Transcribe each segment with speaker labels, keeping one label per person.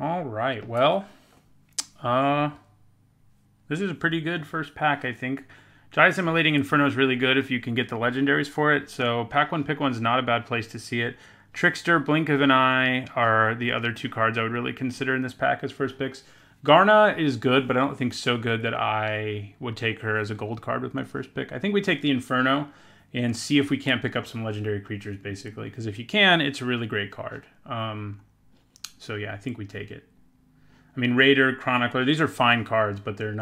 Speaker 1: All right, well, this is a pretty good first pack, I think. Giant Simulating Inferno is really good if you can get the legendaries for it. So pack one, pick one is not a bad place to see it. Trickster, Blink of an Eye are the other two cards I would really consider in this pack as first picks. Garna is good, but I don't think so good that I would take her as a gold card with my first pick. I think we take the Inferno and see if we can't pick up some legendary creatures, basically. Because if you can, it's a really great card. So yeah, I think we take it. I mean, Raider, Chronicler, these are fine cards, but they're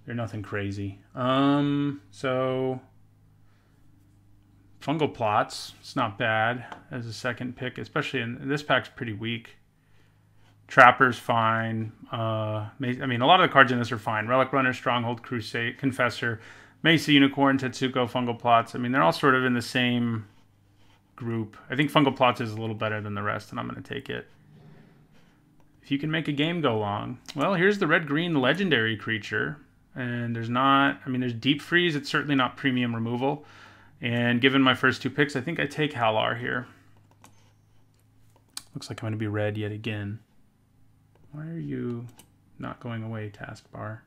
Speaker 1: nothing crazy. So Fungal Plots, it's not bad as a second pick, especially in this pack's pretty weak. Trapper's fine. I mean, a lot of the cards in this are fine. Relic Runner, Stronghold, Crusade, Confessor, Mesa Unicorn, Tetsuko, Fungal Plots. I mean, they're all sort of in the same group. I think Fungal Plots is a little better than the rest, and I'm going to take it. If you can make a game go long. Well, here's the red-green legendary creature. And there's not, I mean, there's Deep Freeze. It's certainly not premium removal. And given my first two picks, I think I take Halar here. Looks like I'm going to be red yet again. Why are you not going away, taskbar?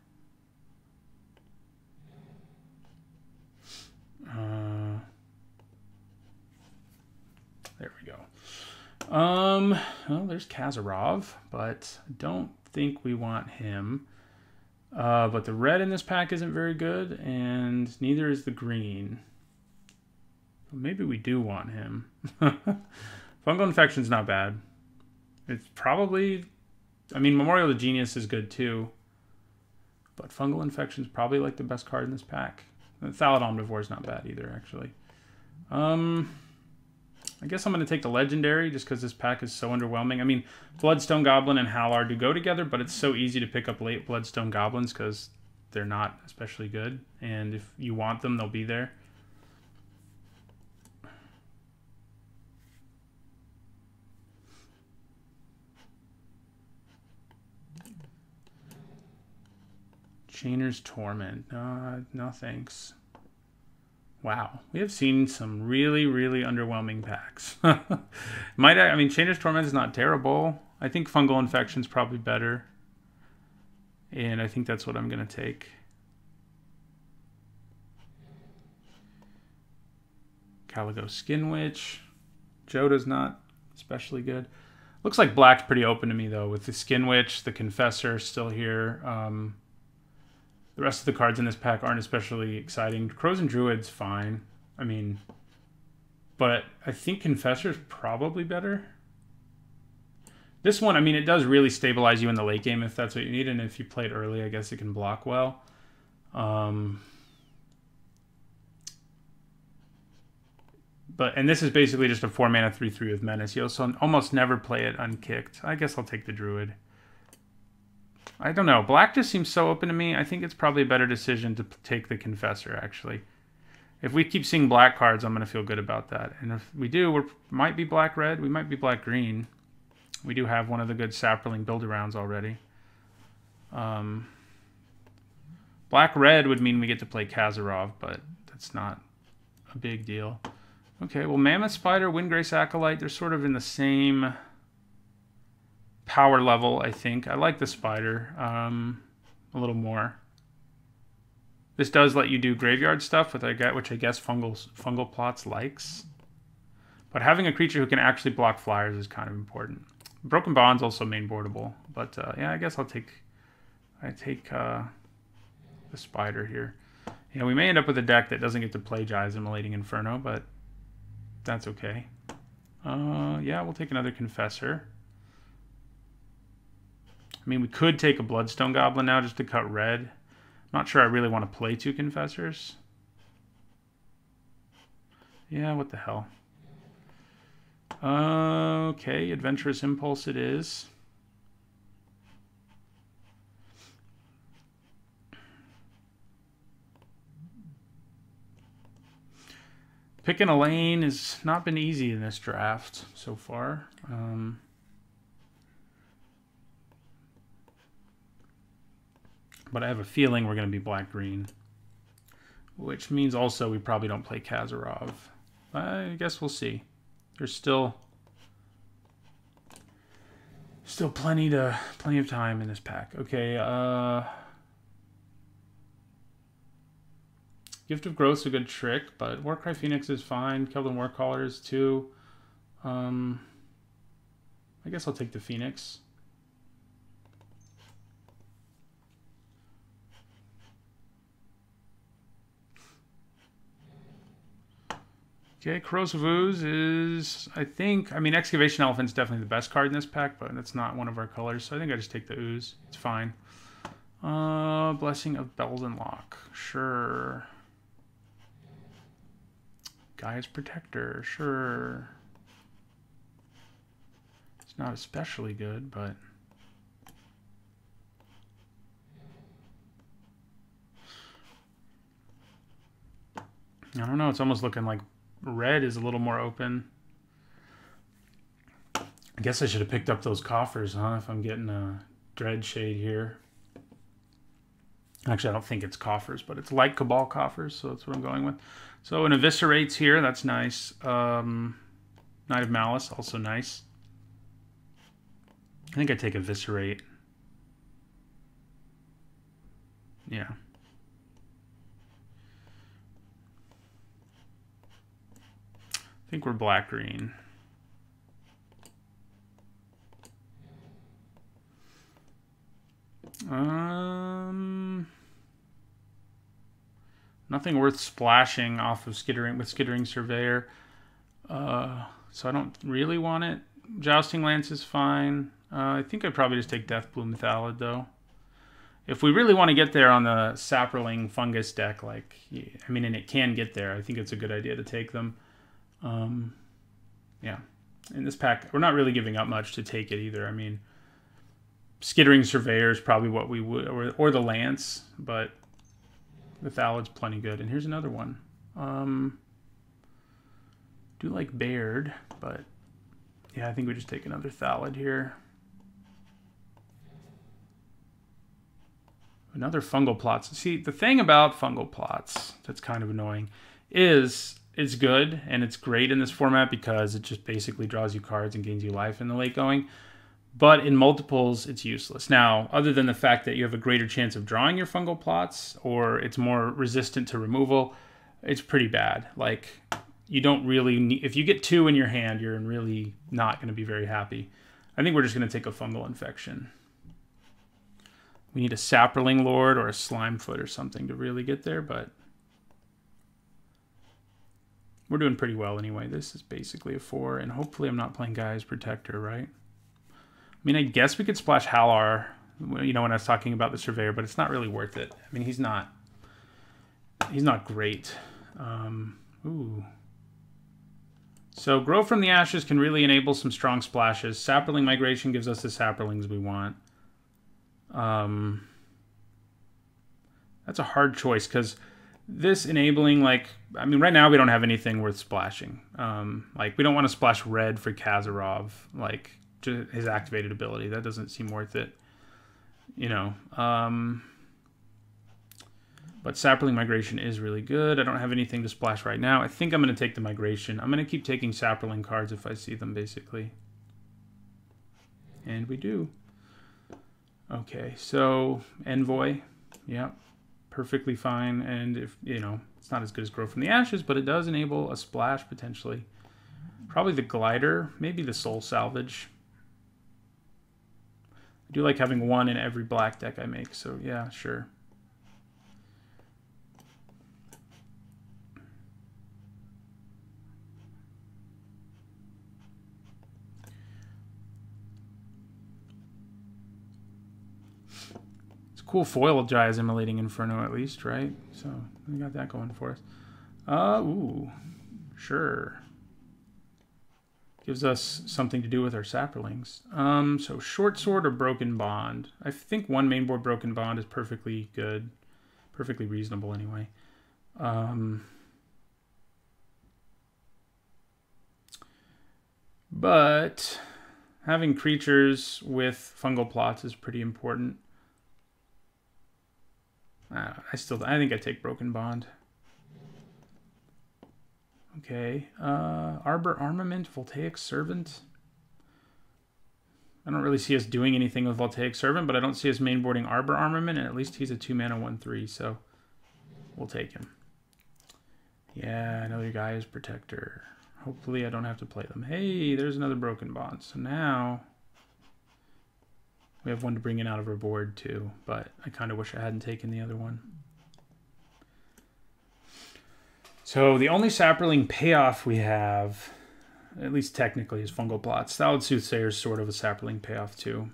Speaker 1: There we go. Well, there's Kazarov, but I don't think we want him. But the red in this pack isn't very good, and neither is the green. Maybe we do want him. Fungal Infection's not bad. It's probably... I mean, Memorial of the Genius is good too. But Fungal Infection's probably like the best card in this pack. Thallid Omnivore is not bad either, actually. I guess I'm going to take the Legendary just because this pack is so underwhelming. I mean, Bloodstone Goblin and Halar do go together, but it's so easy to pick up late Bloodstone Goblins because they're not especially good. And if you want them, they'll be there. Chainer's Torment. No thanks. Wow, we have seen some really, really underwhelming packs. I mean, Chainer's Torment is not terrible. I think Fungal Infection's probably better. And I think that's what I'm going to take. Caligo Skin Witch. Joda's not especially good. Looks like black's pretty open to me, though, with the Skin Witch, the Confessor still here. The rest of the cards in this pack aren't especially exciting. Crows and Druids, fine. I mean, but I think Confessor's probably better. This one, I mean, it does really stabilize you in the late game if that's what you need, and if you play it early, I guess it can block well. And this is basically just a 4-mana 3/3 with Menace. You'll also almost never play it unkicked. I guess I'll take the Druid. I don't know. Black just seems so open to me. I think it's probably a better decision to take the Confessor, actually. If we keep seeing black cards, I'm going to feel good about that. And if we do, we might be black-red. We might be black-green. We do have one of the good Saproling build-arounds already. Black-red would mean we get to play Kazarov, but that's not a big deal. Okay, well, Mammoth Spider, Windgrace Acolyte, they're sort of in the same power level, I think. I like the Spider a little more. This does let you do graveyard stuff, which I guess Fungal Plots likes. But having a creature who can actually block flyers is kind of important. Broken Bond's also main boardable, but yeah, I guess I take the Spider here. You know, we may end up with a deck that doesn't get to play Giant Simulating Inferno, but that's okay. Yeah, we'll take another Confessor. I mean, we could take a Bloodstone Goblin now just to cut red. I'm not sure I really want to play two Confessors. Yeah, what the hell. Okay, Adventurous Impulse it is. Picking a lane has not been easy in this draft so far. But I have a feeling we're going to be black-green. Which means also we probably don't play Kazarov. I guess we'll see. There's still Still plenty of time in this pack. Okay, Gift of Growth's a good trick, but Warcry Phoenix is fine. Keldon Warcaller is too. I guess I'll take the Phoenix. Okay, Corrosive Ooze is, I mean, Excavation Elephant's definitely the best card in this pack, but it's not one of our colors, so I think I just take the Ooze. It's fine. Blessing of Beldenlock. Sure. Gaia's Protector. Sure. It's not especially good, but... I don't know, it's almost looking like red is a little more open. I guess I should have picked up those coffers, huh? If I'm getting a Dread Shade here. Actually, I don't think it's coffers, but it's like Cabal coffers, so that's what I'm going with. So an Eviscerate's here, that's nice. Knight of Malice, also nice. I think I take Eviscerate. Yeah. I think we're black-green. Nothing worth splashing off of Skittering Surveyor. So I don't really want it. Jousting Lance is fine. I think I'd probably just take Deathbloom Thallid, though. If we really want to get there on the Saproling Fungus deck, like, I mean, and it can get there, I think it's a good idea to take them. Yeah. In this pack, we're not really giving up much to take it either. I mean, Skittering Surveyor is probably what we would, or the Lance, but the Thallid's plenty good. And here's another one. Do like Baird, but yeah, I think we just take another Thallid here. Another Fungal Plots. See, the thing about Fungal Plots that's kind of annoying is it's good and it's great in this format because it just basically draws you cards and gains you life in the late going. But in multiples, it's useless. Now, other than the fact that you have a greater chance of drawing your Fungal Plots or it's more resistant to removal, it's pretty bad. Like, you don't really need... If you get 2 in your hand, you're really not going to be very happy. I think we're just going to take a Fungal Infection. We need a Saproling Lord or a Slimefoot or something to really get there, but we're doing pretty well anyway. This is basically a 4, and hopefully I'm not playing Gaia's Protector, right? I mean, I guess we could splash Halar, you know, when I was talking about the Surveyor, but it's not really worth it. I mean, he's not great. Ooh. So Grow from the Ashes can really enable some strong splashes. Saproling Migration gives us the Saprolings we want. That's a hard choice because this enabling, like, I mean, right now we don't have anything worth splashing. Like, we don't want to splash red for Kazarov, like, his activated ability. That doesn't seem worth it, you know. But Saproling Migration is really good. I don't have anything to splash right now. I think I'm going to take the Migration. I'm going to keep taking Saproling cards if I see them, basically. And we do. Okay, so Envoy, yeah, perfectly fine. And if, you know, it's not as good as Grow from the Ashes, but it does enable a splash potentially. Probably the Glider, maybe the Soul Salvage. I do like having 1 in every black deck I make, so yeah, sure. Cool foil Jaya's Immolating Inferno at least, right? So we got that going for us. Ooh, sure. Gives us something to do with our Saprolings. So Short Sword or Broken Bond. I think 1 mainboard Broken Bond is perfectly good. Perfectly reasonable anyway. But having creatures with Fungal Plots is pretty important. I think I take Broken Bond. Okay. Arbor Armament, Voltaic Servant. I don't really see us doing anything with Voltaic Servant, but I don't see us mainboarding Arbor Armament, and at least he's a 2-mana 1/3, so we'll take him. Yeah, another Gaia's Protector. Hopefully I don't have to play them. Hey, there's another Broken Bond. So now we have one to bring in out of our board too, but I kind of wish I hadn't taken the other one. So the only Saproling payoff we have, at least technically, is Fungal Plots. Stolid Soothsayer is sort of a Saproling payoff too.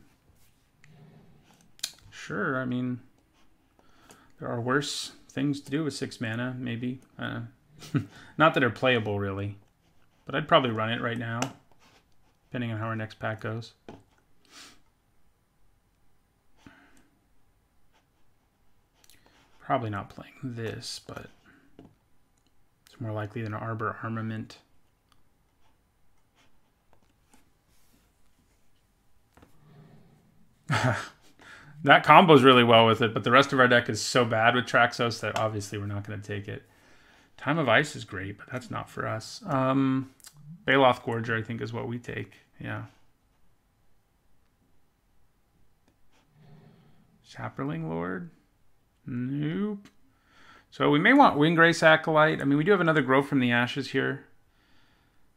Speaker 1: Sure, I mean, there are worse things to do with 6 mana, maybe. Not that they're playable, really. But I'd probably run it right now, depending on how our next pack goes. Probably not playing this, but it's more likely than an Arbor Armament. That combos really well with it, but the rest of our deck is so bad with Traxos that obviously we're not going to take it. Time of Ice is great, but that's not for us. Baloth Gorger, I think, is what we take. Yeah. Saproling Lord? Nope. So we may want Windgrace Acolyte. I mean, we do have another Grow from the Ashes here.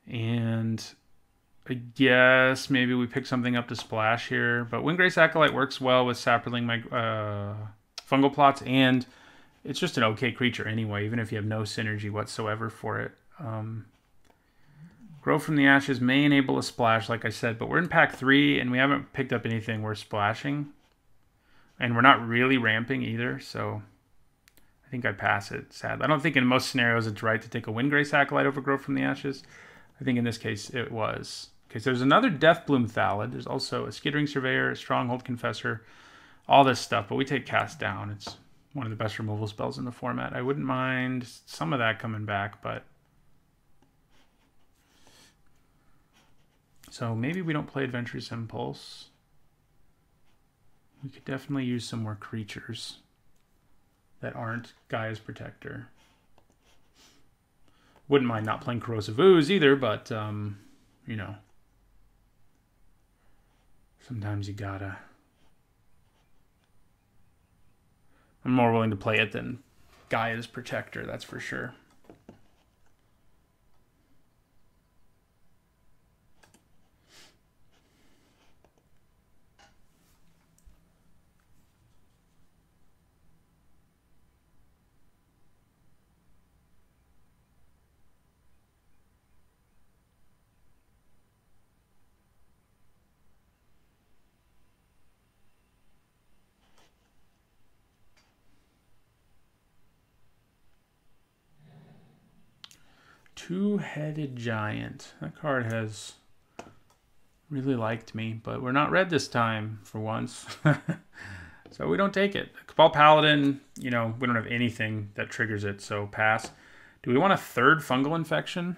Speaker 1: And I guess maybe we pick something up to splash here. But Windgrace Acolyte works well with Saproling Fungal Plots, and it's just an okay creature anyway, even if you have no synergy whatsoever for it. Grow from the Ashes may enable a splash, like I said, but we're in pack 3, and we haven't picked up anything worth splashing. And we're not really ramping either, so I think I pass it, sadly. I don't think in most scenarios it's right to take a Windgrace Acolyte over Grow from the Ashes. I think in this case it was. Okay, so there's another Deathbloom Thallid. There's also a Skittering Surveyor, a Stronghold Confessor, all this stuff, but we take Cast Down. It's one of the best removal spells in the format. I wouldn't mind some of that coming back, but... So maybe we don't play Adventurous Impulse. We could definitely use some more creatures that aren't Gaia's Protector. Wouldn't mind not playing Corrosive Ooze either, but, you know. Sometimes you gotta... I'm more willing to play it than Gaia's Protector, that's for sure. Two-Headed Giant. That card has really liked me, but we're not red this time for once. So we don't take it. Cabal Paladin, you know, we don't have anything that triggers it, so pass. Do we want a third Fungal Infection?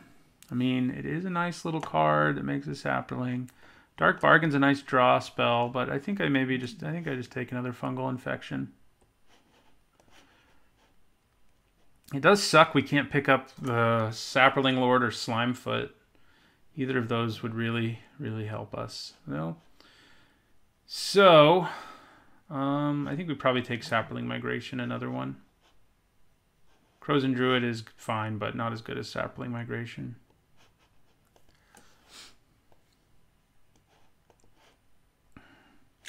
Speaker 1: I mean, it is a nice little card that makes a Saproling. Dark Bargain's a nice draw spell, but I think I just take another Fungal Infection. It does suck we can't pick up the Saproling Lord or Slimefoot. Either of those would really, really help us. No. So, I think we probably take Saproling Migration, another one. Crows and Druid is fine, but not as good as Saproling Migration.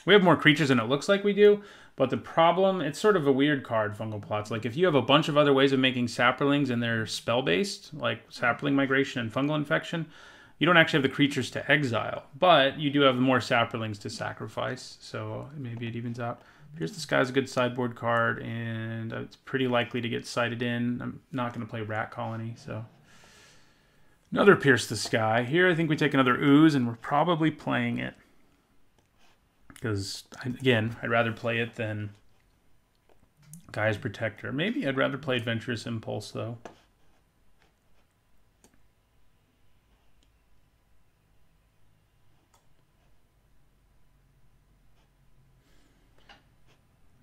Speaker 1: We have more creatures than it looks like we do, but the problem, it's sort of a weird card, Fungal Plots. Like, if you have a bunch of other ways of making Saprolings and they're spell-based, like Saproling Migration and Fungal Infection, you don't actually have the creatures to exile, but you do have more Saprolings to sacrifice, so maybe it evens out. Pierce the Sky is a good sideboard card, and it's pretty likely to get sighted in. I'm not going to play Rat Colony, so... Another Pierce the Sky. Here, I think we take another Ooze, and we're probably playing it. Because, again, I'd rather play it than Gaia's Protector. Maybe I'd rather play Adventurous Impulse, though.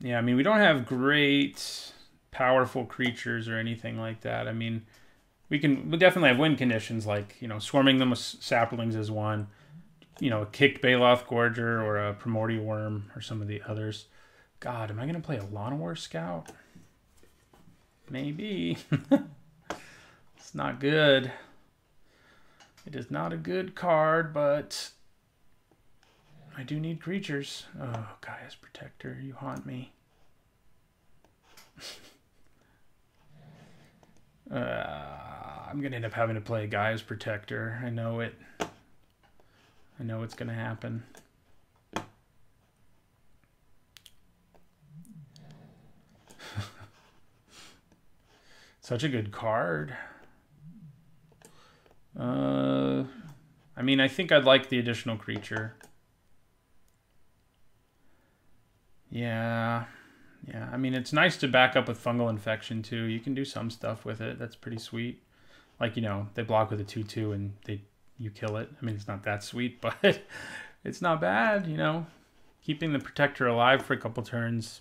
Speaker 1: Yeah, I mean, we don't have great, powerful creatures or anything like that. I mean, we definitely have win conditions, like, you know, swarming them with Saplings is one. you know, a kicked Baloth Gorger or a Primordial Worm or some of the others. God, am I going to play a Llanowar Scout? Maybe. It's not good. It is not a good card, but I do need creatures. Oh, Gaia's Protector, you haunt me. I'm going to end up having to play Gaia's Protector. I know it. I know it's going to happen. Such a good card. I mean, I think I'd like the additional creature. Yeah. Yeah, I mean, it's nice to back up with Fungal Infection, too. You can do some stuff with it. That's pretty sweet. Like, you know, they block with a 2/2 and you kill it. I mean, it's not that sweet, but it's not bad, you know. Keeping the Protector alive for a couple turns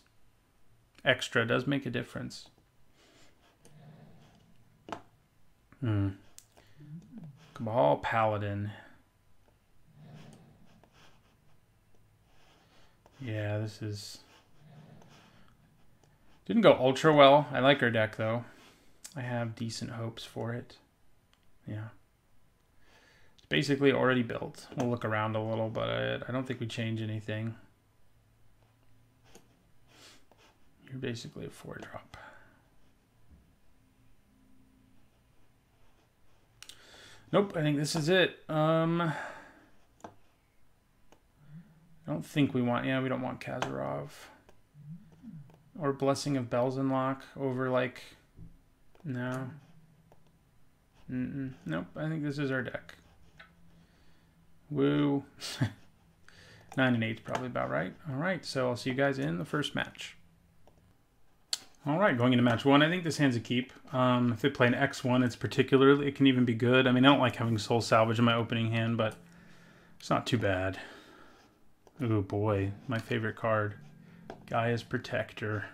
Speaker 1: extra does make a difference. Cabal Paladin. Yeah, this is... Didn't go ultra well. I like our deck, though. I have decent hopes for it. Yeah. It's basically already built. We'll look around a little, but I don't think we change anything. You're basically a 4-drop. Nope, I think this is it. I don't think we want... Yeah, we don't want Kazarov. Or Blessing of Belzenlock over, like... No. Nope, I think this is our deck. Woo. 9 and 8 is probably about right. Alright, so I'll see you guys in the first match. Alright, going into match 1, I think this hand's a keep. If they play an X1, it can even be good. I mean, I don't like having Soul Salvage in my opening hand, but it's not too bad. Oh boy, my favorite card. Gaia's Protector.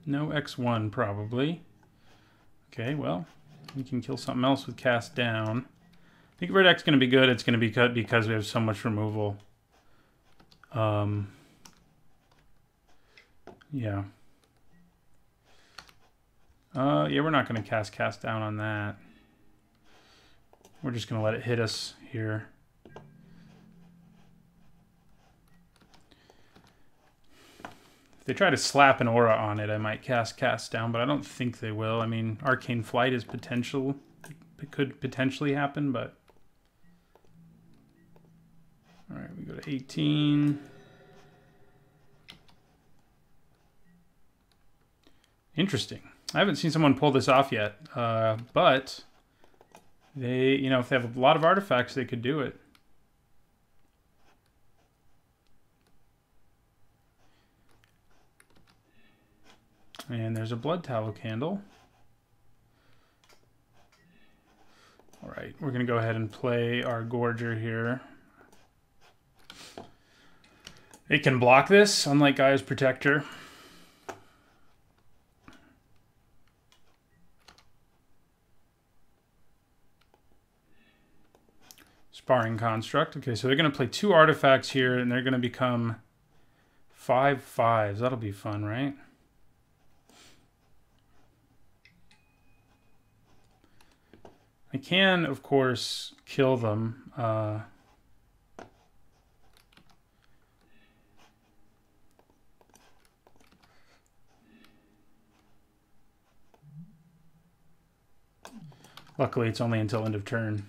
Speaker 1: No X1, probably. Okay, well, we can kill something else with Cast Down. I think if our deck's going to be good, it's going to be cut because we have so much removal. Yeah. Yeah, we're not going to cast Down on that. We're just going to let it hit us here. If they try to slap an aura on it, I might cast Down, but I don't think they will. I mean, Arcane Flight is potential. It could potentially happen, but... Alright, we go to 18. Interesting. I haven't seen someone pull this off yet, but they, you know, if they have a lot of artifacts, they could do it. And there's a Blood Tallow Candle. All right, we're going to go ahead and play our Gorger here. It can block this, unlike Gaia's Protector. Sparring Construct. Okay, so they're going to play 2 artifacts here, and they're going to become 5/5s. That'll be fun, right? I can, of course, kill them. Luckily, it's only until end of turn.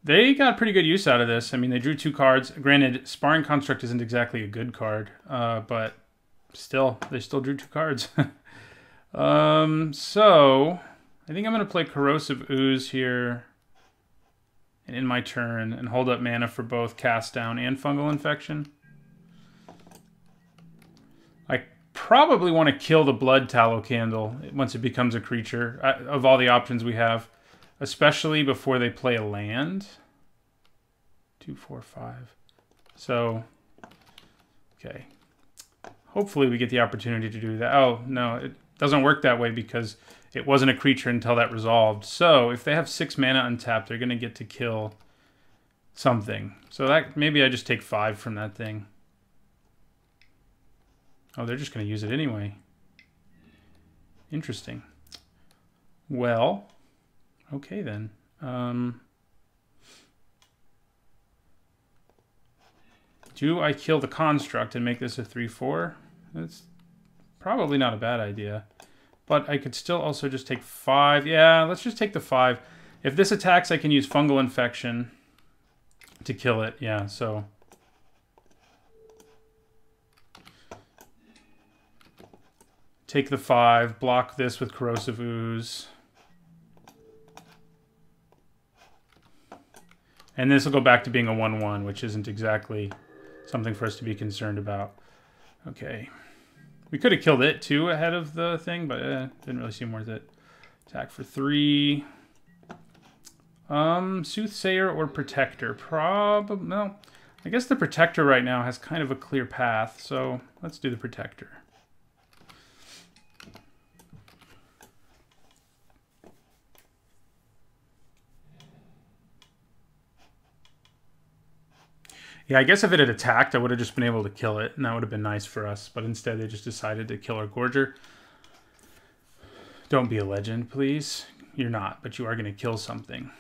Speaker 1: They got pretty good use out of this. I mean, they drew 2 cards. Granted, Sparring Construct isn't exactly a good card, but still, they still drew 2 cards. So, I think I'm going to play Corrosive Ooze here and in my turn and hold up mana for both Cast Down and Fungal Infection. I probably want to kill the Blood Tallow Candle once it becomes a creature, of all the options we have. Especially before they play a land. 2, 4, 5. So, okay. Hopefully we get the opportunity to do that. Oh, no, it doesn't work that way because it wasn't a creature until that resolved. So if they have 6 mana untapped, they're going to get to kill something. So that maybe I just take 5 from that thing. Oh, they're just going to use it anyway. Interesting. Well, okay then. Do I kill the construct and make this a 3/4? That's probably not a bad idea. But I could still also just take 5. Yeah, let's just take the 5. If this attacks, I can use fungal infection to kill it. Yeah, so take the 5, block this with corrosive ooze. And this will go back to being a 1/1, which isn't exactly something for us to be concerned about. Okay. We could have killed it too ahead of the thing, but didn't really seem worth it. Attack for 3. Soothsayer or Protector? Probably, no. I guess the Protector right now has kind of a clear path, so let's do the Protector. Yeah, I guess if it had attacked, I would have just been able to kill it, and that would have been nice for us. But instead, they just decided to kill our Gorger. Don't be a legend, please. You're not, but you are going to kill something.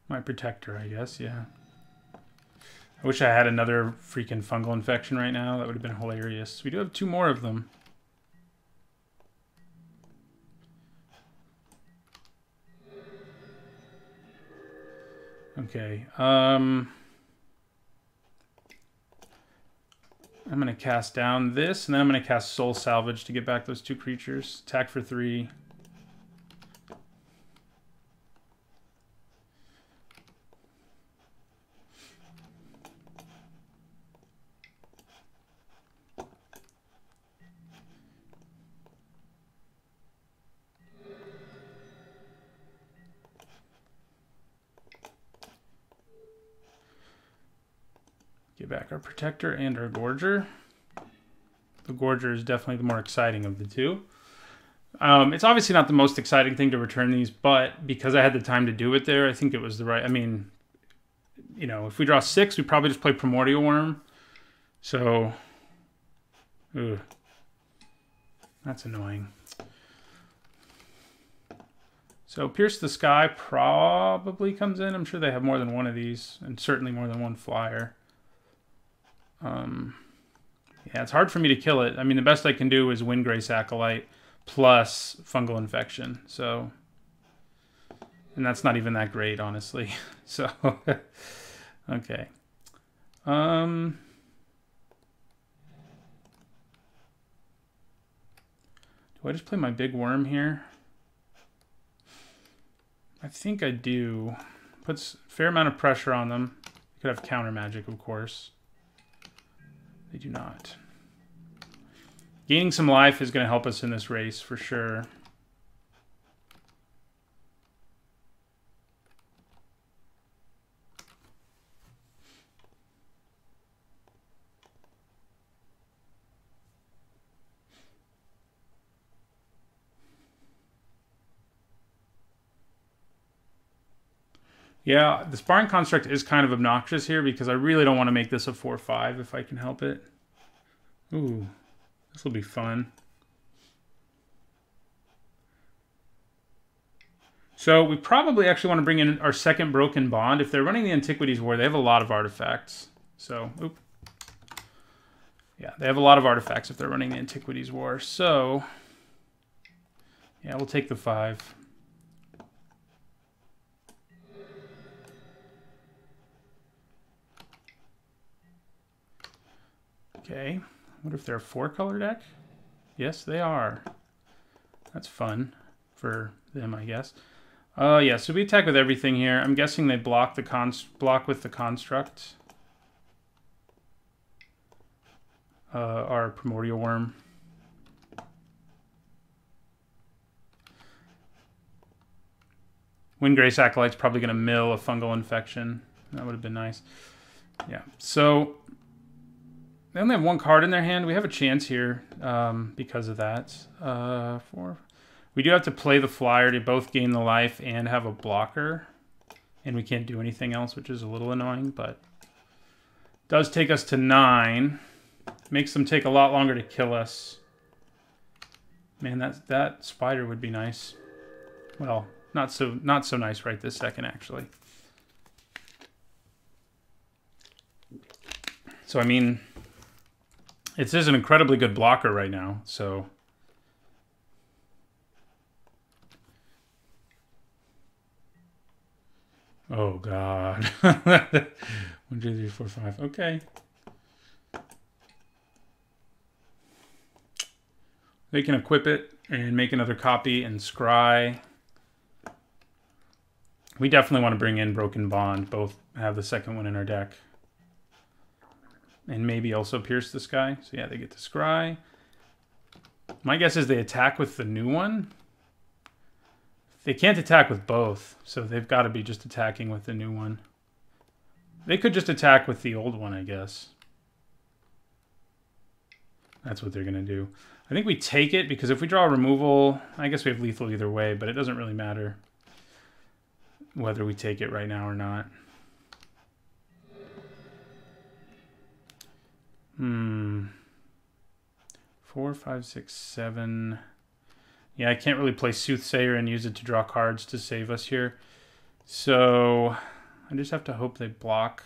Speaker 1: My Protector, I guess, yeah. I wish I had another freaking fungal infection right now. That would have been hilarious. We do have 2 more of them. Okay, I'm going to cast down this, and then I'm going to cast Soul Salvage to get back those 2 creatures. Attack for 3. Get back our Protector and our Gorger. The Gorger is definitely the more exciting of the 2. It's obviously not the most exciting thing to return these, but because I had the time to do it there, I think it was the right... I mean, you know, if we draw 6, we probably just play Primordial Worm. So, ugh, that's annoying. So Pierce the Sky probably comes in. I'm sure they have more than one of these, and certainly more than one flyer. Yeah, it's hard for me to kill it. I mean, the best I can do is Windgrace Acolyte plus Fungal Infection. So, and that's not even that great, honestly. So, okay. Do I just play my big worm here? I think I do. Puts a fair amount of pressure on them. You could have counter magic, of course. They do not. Gaining some life is going to help us in this race for sure. Yeah, the Sparring Construct is kind of obnoxious here because I really don't want to make this a 4/5 if I can help it. Ooh, this will be fun. So we probably actually want to bring in our second Broken Bond. If they're running the Antiquities War, they have a lot of artifacts. So, oop. Yeah, they have a lot of artifacts if they're running the Antiquities War. So, yeah, we'll take the 5. Okay, what if they're a 4-color deck? Yes, they are. That's fun for them, I guess. Yeah, so we attack with everything here. I'm guessing they block the block with the construct. Our Primordial Worm. Windgrace Acolyte's probably going to mill a Fungal Infection. That would have been nice. Yeah, so They only have one card in their hand. We have a chance here because of that. 4. We do have to play the flyer to both gain the life and have a blocker. And we can't do anything else, which is a little annoying, but does take us to 9. Makes them take a lot longer to kill us. Man, that spider would be nice. Well, not so nice right this second, actually. So I mean, it's just an incredibly good blocker right now. So oh god. 1, 2, 3, 4, 5. Okay. They can equip it and make another copy and scry. We definitely want to bring in Broken Bond. Both have the second one in our deck. And maybe also Pierce the Sky. So yeah, they get to scry. My guess is they attack with the new one. They can't attack with both. So they've got to be just attacking with the new one. They could just attack with the old one, I guess. That's what they're going to do. I think we take it because if we draw a removal, I guess we have lethal either way, but it doesn't really matter whether we take it right now or not. 4, 5, 6, 7. Yeah, I can't really play Soothsayer and use it to draw cards to save us here. So I just have to hope they block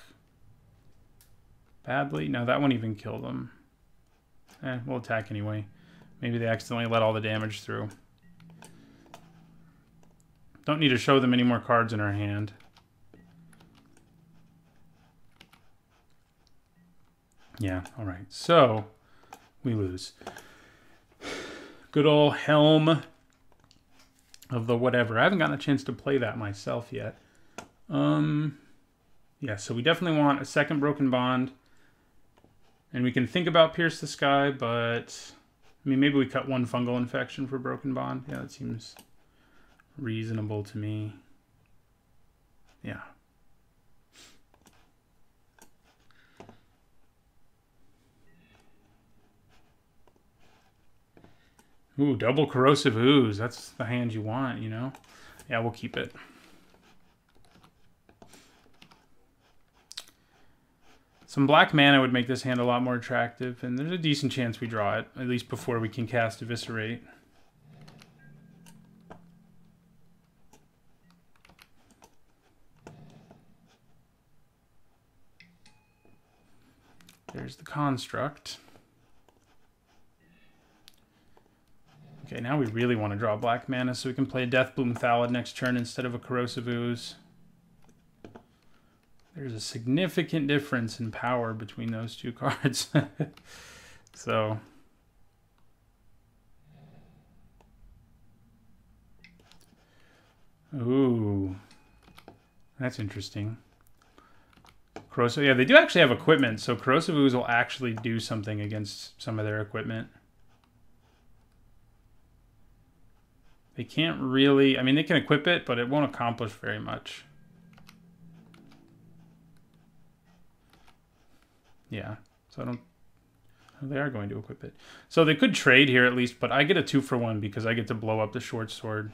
Speaker 1: badly. No, that won't even kill them. We'll attack anyway. Maybe they accidentally let all the damage through. Don't need to show them any more cards in our hand. Yeah, all right. So we lose. Good old Helm of the whatever. I haven't gotten a chance to play that myself yet. Yeah, so we definitely want a second Broken Bond. And we can think about Pierce the Sky, but I mean, maybe we cut 1 Fungal Infection for Broken Bond. Yeah, that seems reasonable to me. Yeah. Ooh, double Corrosive Ooze. That's the hand you want, you know? Yeah, we'll keep it. Some black mana would make this hand a lot more attractive, and there's a decent chance we draw it, at least before we can cast Eviscerate. There's the Construct. Okay, now we really want to draw black mana so we can play a Deathbloom Thallid next turn instead of a Corrosive Ooze. There's a significant difference in power between those two cards. So ooh, that's interesting. Corrosive, yeah, they do actually have equipment, so Corrosive Ooze will actually do something against some of their equipment. They can't really, I mean, they can equip it, but it won't accomplish very much. Yeah, so I don't, they are going to equip it. So they could trade here at least, but I get a 2-for-1 because I get to blow up the short sword.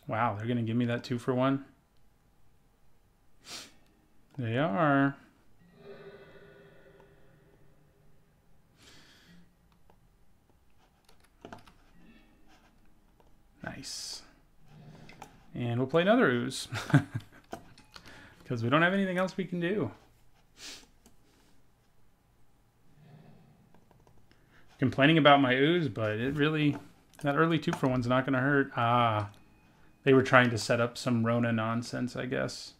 Speaker 1: Wow, they're going to give me that 2-for-1? They are. Nice. And we'll play another Ooze. Because we don't have anything else we can do. Complaining about my Ooze, but it really, that early 2-for-1's not going to hurt. Ah, they were trying to set up some Rona nonsense, I guess.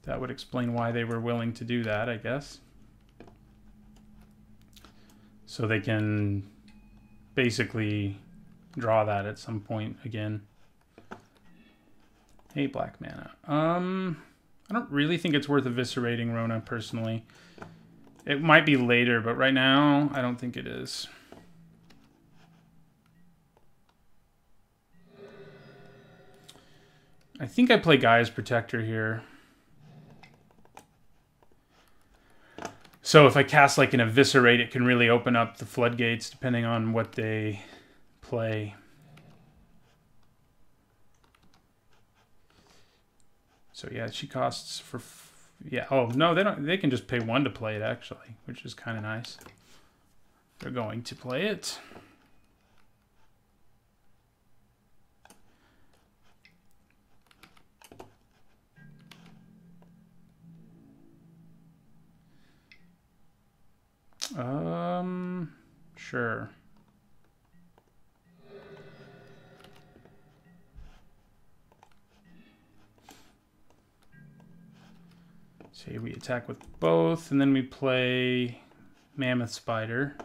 Speaker 1: That would explain why they were willing to do that, I guess. So they can basically draw that at some point again. 8 black mana. I don't really think it's worth eviscerating Rona, personally. It might be later, but right now, I don't think it is. I think I play Gaia's Protector here. So if I cast like an Eviscerate, it can really open up the floodgates depending on what they play. So yeah, she costs for... Yeah, oh, no, they don't. They can just pay 1 to play it, actually, which is kind of nice. They're going to play it. Sure. So we attack with both, and then we play Mammoth Spider.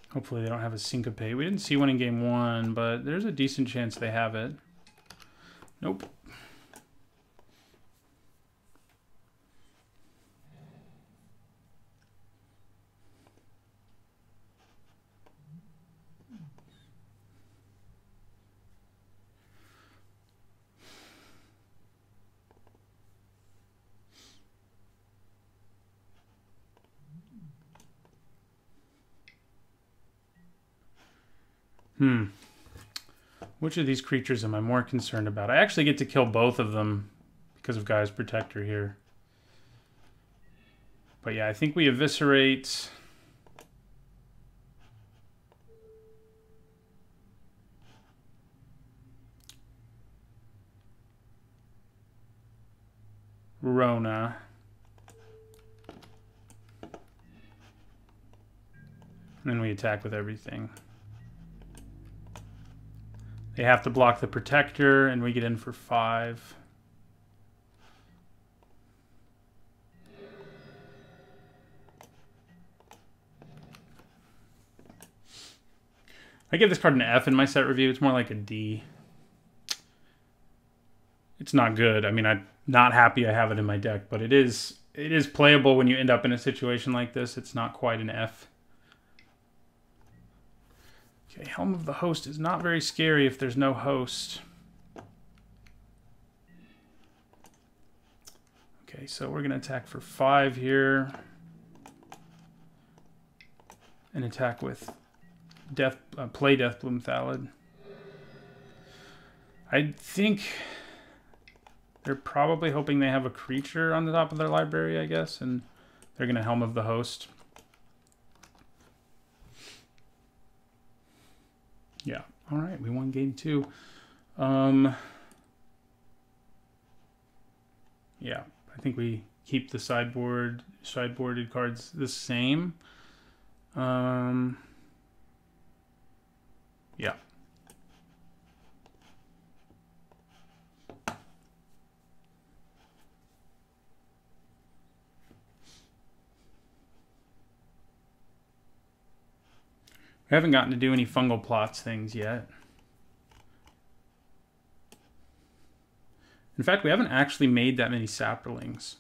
Speaker 1: Hopefully they don't have a Syncopate. We didn't see one in game 1, but there's a decent chance they have it. Nope. Which of these creatures am I more concerned about? I actually get to kill both of them because of Gaia's Protector here. But yeah, I think we Eviscerate. Rona. And then we attack with everything. They have to block the Protector, and we get in for 5. I give this card an F in my set review. It's more like a D. It's not good. I mean, I'm not happy I have it in my deck, but it is playable when you end up in a situation like this. It's not quite an F. Okay, Helm of the Host is not very scary if there's no host. Okay, so we're going to attack for 5 here. And attack with play Deathbloom Thallid. I think they're probably hoping they have a creature on the top of their library, I guess, and they're going to Helm of the Host. Yeah. All right. We won game 2. Yeah. I think we keep the sideboarded cards the same. Yeah. We haven't gotten to do any fungal plots things yet. In fact, we haven't actually made that many saplings.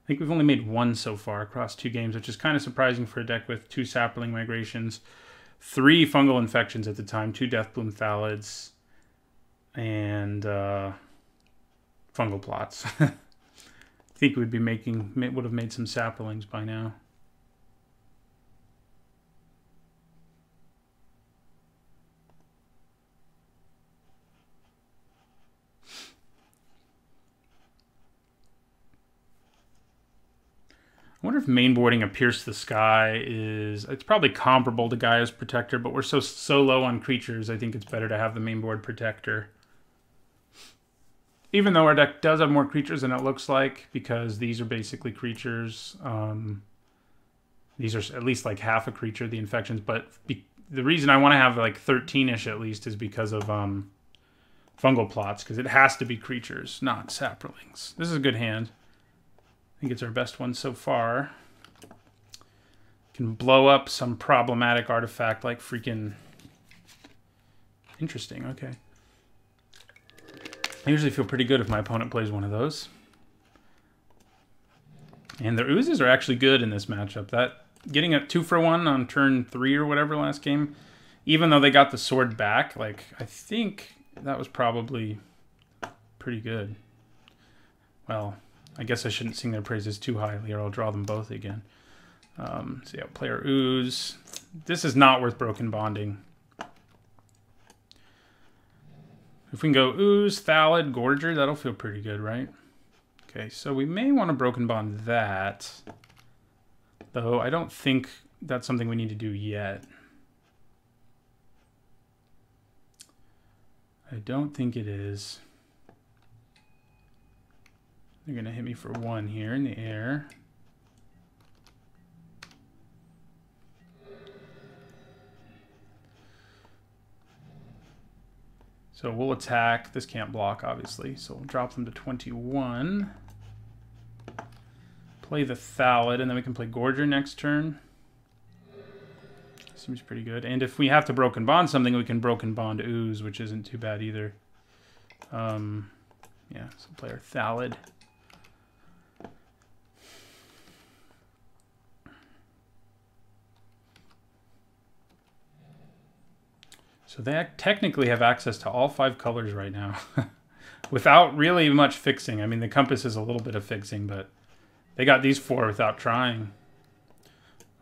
Speaker 1: I think we've only made 1 so far across 2 games, which is kind of surprising for a deck with 2 sapling migrations, 3 fungal infections at the time, 2 Deathbloom Thallids, and fungal plots. I think would have made some saplings by now. I wonder if mainboarding a Pierce the Sky it's probably comparable to Gaia's Protector, but we're so low on creatures, I think it's better to have the mainboard Protector. Even though our deck does have more creatures than it looks like, because these are basically creatures. These are at least like half a creature, the infections, but the reason I want to have like 13-ish at least is because of fungal plots, because it has to be creatures, not saplings. This is a good hand. I think it's our best one so far. Can blow up some problematic artifact like freaking... Interesting, okay. I usually feel pretty good if my opponent plays one of those. And their oozes are actually good in this matchup. getting a 2-for-1 on turn 3 or whatever last game, even though they got the sword back, like, I think that was probably pretty good. Well, I guess I shouldn't sing their praises too highly or I'll draw them both again. So yeah, player Ooze. This is not worth broken bonding. If we can go Ooze, Thallid, Gorger, that'll feel pretty good, right? Okay, so we may want to broken bond that. Though I don't think that's something we need to do yet. I don't think it is. They're going to hit me for 1 here in the air. So we'll attack. This can't block, obviously. So we'll drop them to 21. Play the Thallid, and then we can play Gorger next turn. Seems pretty good. And if we have to broken bond something, we can broken bond Ooze, which isn't too bad either. Yeah, so play our Thallid. So they technically have access to all 5 colors right now without really much fixing. I mean, the compass is a little bit of fixing, but they got these 4 without trying.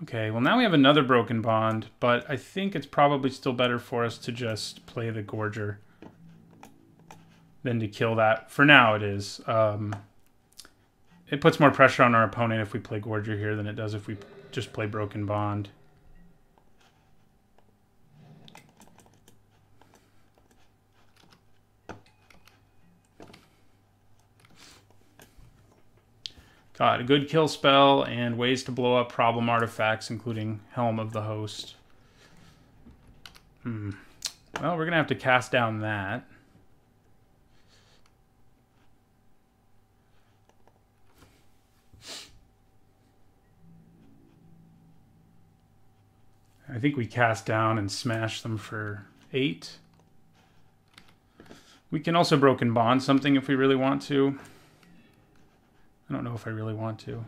Speaker 1: Okay, well now we have another broken bond, but I think it's probably still better for us to just play the Gorger than to kill that. For now it is. It puts more pressure on our opponent if we play Gorger here than it does if we just play broken bond. Got a good kill spell and ways to blow up problem artifacts, including Helm of the Host. Well, we're going to have to cast down that. I think we cast down and smash them for 8. We can also broken bond something if we really want to. I don't know if I really want to.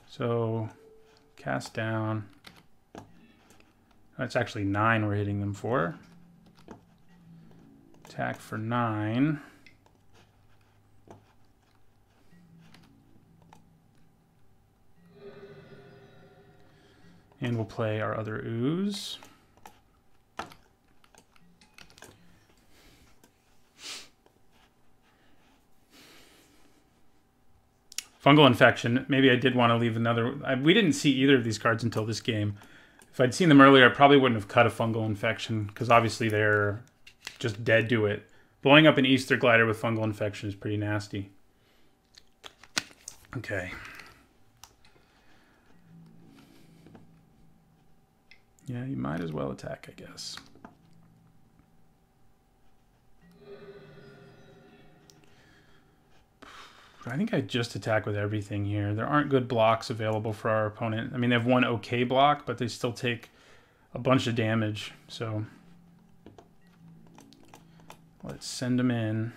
Speaker 1: So, cast down. That's actually 9 we're hitting them for. Attack for 9. And we'll play our other Ooze. Fungal Infection. Maybe I did want to leave another. We didn't see either of these cards until this game. If I'd seen them earlier, I probably wouldn't have cut a Fungal Infection, because obviously they're just dead to it. Blowing up an Easter Glider with Fungal Infection is pretty nasty. Okay. Yeah, you might as well attack, I guess. I think I just attack with everything here. There aren't good blocks available for our opponent. I mean, they have one okay block, but they still take a bunch of damage. So let's send them in.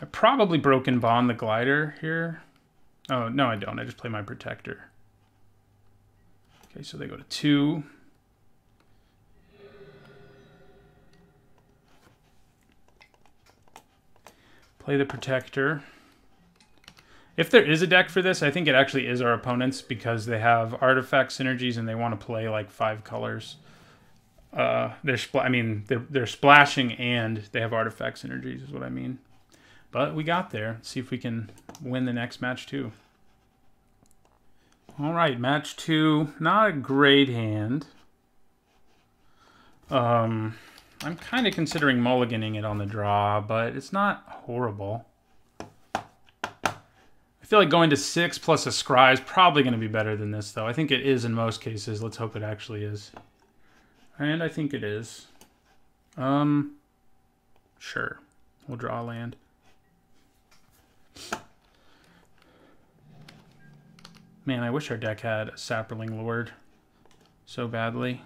Speaker 1: I probably broken bond the glider here. Oh, no, I don't. I just play my protector. Okay, so they go to 2. Play the protector. If there is a deck for this, I think it actually is our opponent's, because they have artifact synergies and they want to play like 5 colors. They're splashing and they have artifact synergies is what I mean. But we got there. Let's see if we can win the next match too. All right, match 2. Not a great hand. I'm kind of considering mulliganing it on the draw, but it's not horrible. I feel like going to 6 plus a scry is probably going to be better than this, though. I think it is in most cases. Let's hope it actually is. And I think it is. Sure. We'll draw a land. Man, I wish our deck had a Sapperling Lord so badly.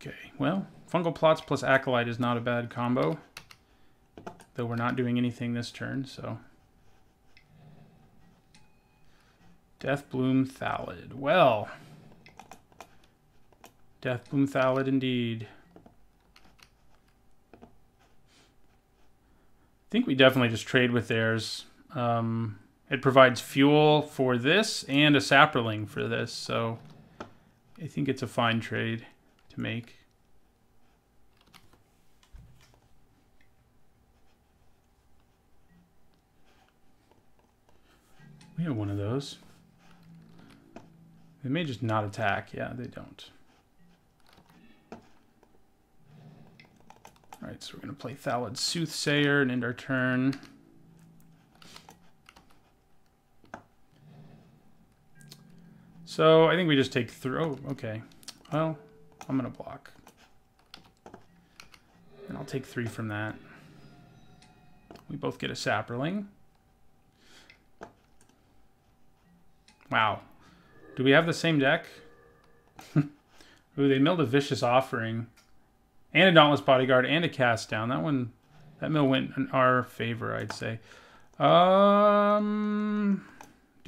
Speaker 1: Okay, well, Fungal Plots plus Acolyte is not a bad combo. Though we're not doing anything this turn, so... Deathbloom Thallid. Well... Deathbloom Thallid indeed. I think we definitely just trade with theirs. It provides fuel for this and a Saproling for this, so I think it's a fine trade to make. We have one of those. They may just not attack. Yeah, they don't. Alright, so we're going to play Thallid Soothsayer and end our turn. So I think we just take through. Oh, okay. Well, I'm going to block. And I'll take 3 from that. We both get a Saproling. Wow. Do we have the same deck? Ooh, they milled a Vicious Offering. And a Dauntless Bodyguard and a Cast Down. That mill went in our favor, I'd say. Do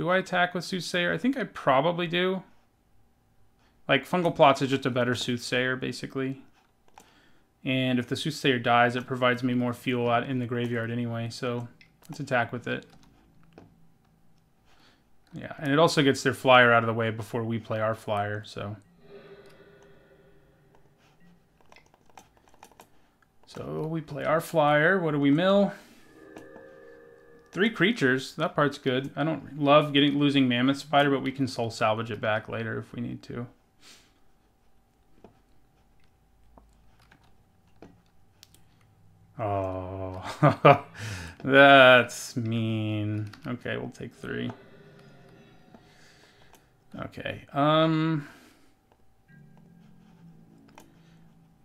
Speaker 1: I attack with Soothsayer? I think I probably do. Like, Fungal Plots is just a better Soothsayer, basically. And if the Soothsayer dies, it provides me more fuel out in the graveyard anyway, so let's attack with it. Yeah, and it also gets their flyer out of the way before we play our flyer, so... So we play our flyer. What do we mill? 3 creatures. That part's good. I don't love losing Mammoth Spider, but we can soul salvage it back later if we need to. Oh, that's mean. Okay, we'll take 3. Okay.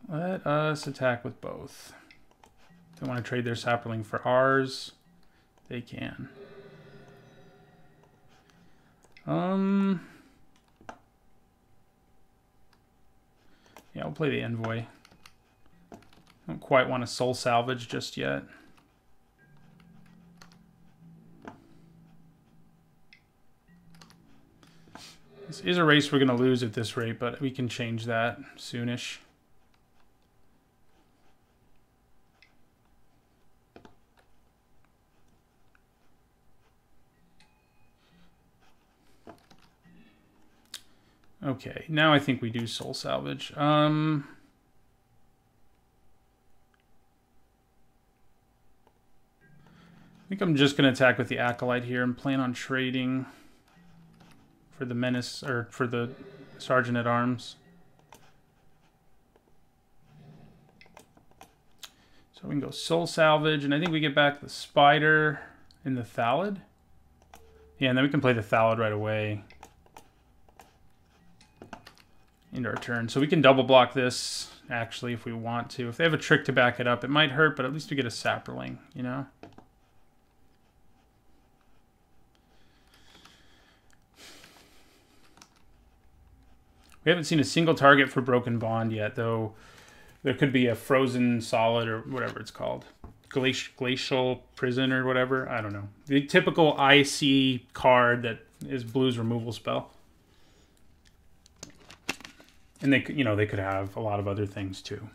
Speaker 1: Let us attack with both. If they want to trade their Saproling for ours, they can. Yeah, we'll play the Envoy. Don't quite want to soul salvage just yet. This is a race we're going to lose at this rate, but we can change that soonish. Okay, now I think we do soul salvage. I think I'm just going to attack with the Acolyte here and plan on trading for the Menace, or for the Sergeant at Arms. So we can go soul salvage, and I think we get back the Spider and the Thallid. Yeah, and then we can play the Thallid right away. Into our turn. So we can double block this, actually, if we want to. If they have a trick to back it up, it might hurt, but at least we get a Saproling, you know? We haven't seen a single target for Broken Bond yet, though there could be a Frozen Solid, or whatever it's called. Glacial Prison, or whatever. I don't know. The typical IC card that is Blue's removal spell. And they could have a lot of other things too.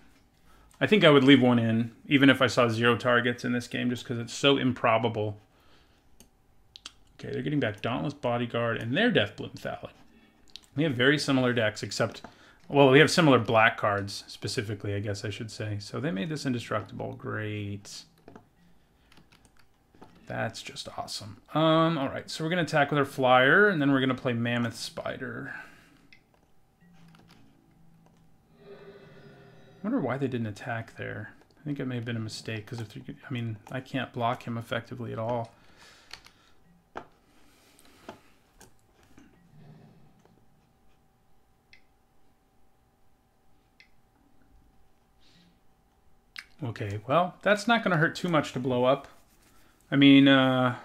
Speaker 1: I think I would leave one in, even if I saw 0 targets in this game, just because it's so improbable. Okay, they're getting back Dauntless Bodyguard and their Deathbloom Thallid. We have very similar decks, except, well, we have similar black cards, specifically, I guess I should say. So they made this indestructible. Great. That's just awesome. All right, so we're going to attack with our flyer, and then we're going to play Mammoth Spider. I wonder why they didn't attack there. I think it may have been a mistake, because if I mean, I can't block him effectively at all. Okay, well, that's not going to hurt too much to blow up. I mean, do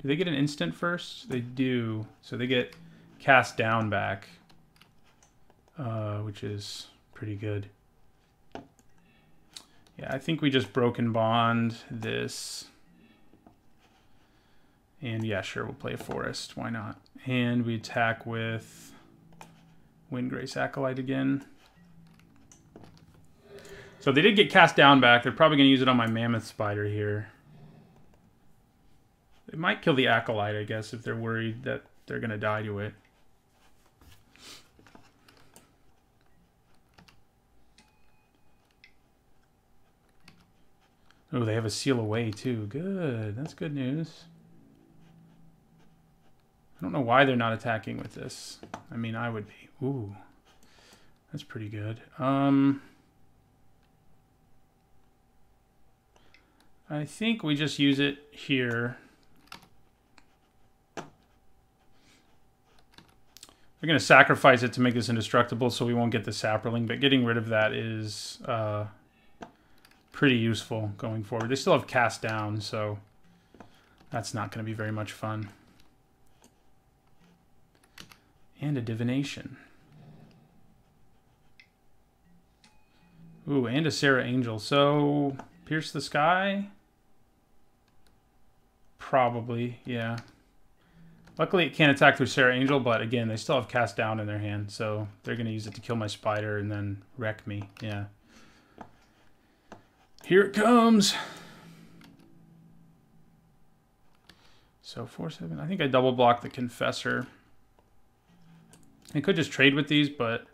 Speaker 1: they get an instant first? They do. So they get cast down back, which is pretty good. Yeah, I think we just Broken Bond this. And yeah, sure, we'll play a Forest. Why not? And we attack with Windgrace Acolyte again. So they did get cast down back. They're probably going to use it on my Mammoth Spider here. They might kill the Acolyte, I guess, if they're worried that they're going to die to it. Oh, they have a Seal Away, too. Good. That's good news. I don't know why they're not attacking with this. I mean, I would be. Ooh. That's pretty good. I think we just use it here. We're going to sacrifice it to make this indestructible so we won't get the Saproling, but getting rid of that is pretty useful going forward. They still have cast down, so that's not going to be very much fun. And a Divination. Ooh, and a Sarah Angel. So, Pierce the Sky? Probably, yeah. Luckily, it can't attack through Sarah Angel, but again, they still have cast down in their hand, so they're going to use it to kill my spider and then wreck me. Yeah. Here it comes. So 4/7. I think I double blocked the Confessor. I could just trade with these, but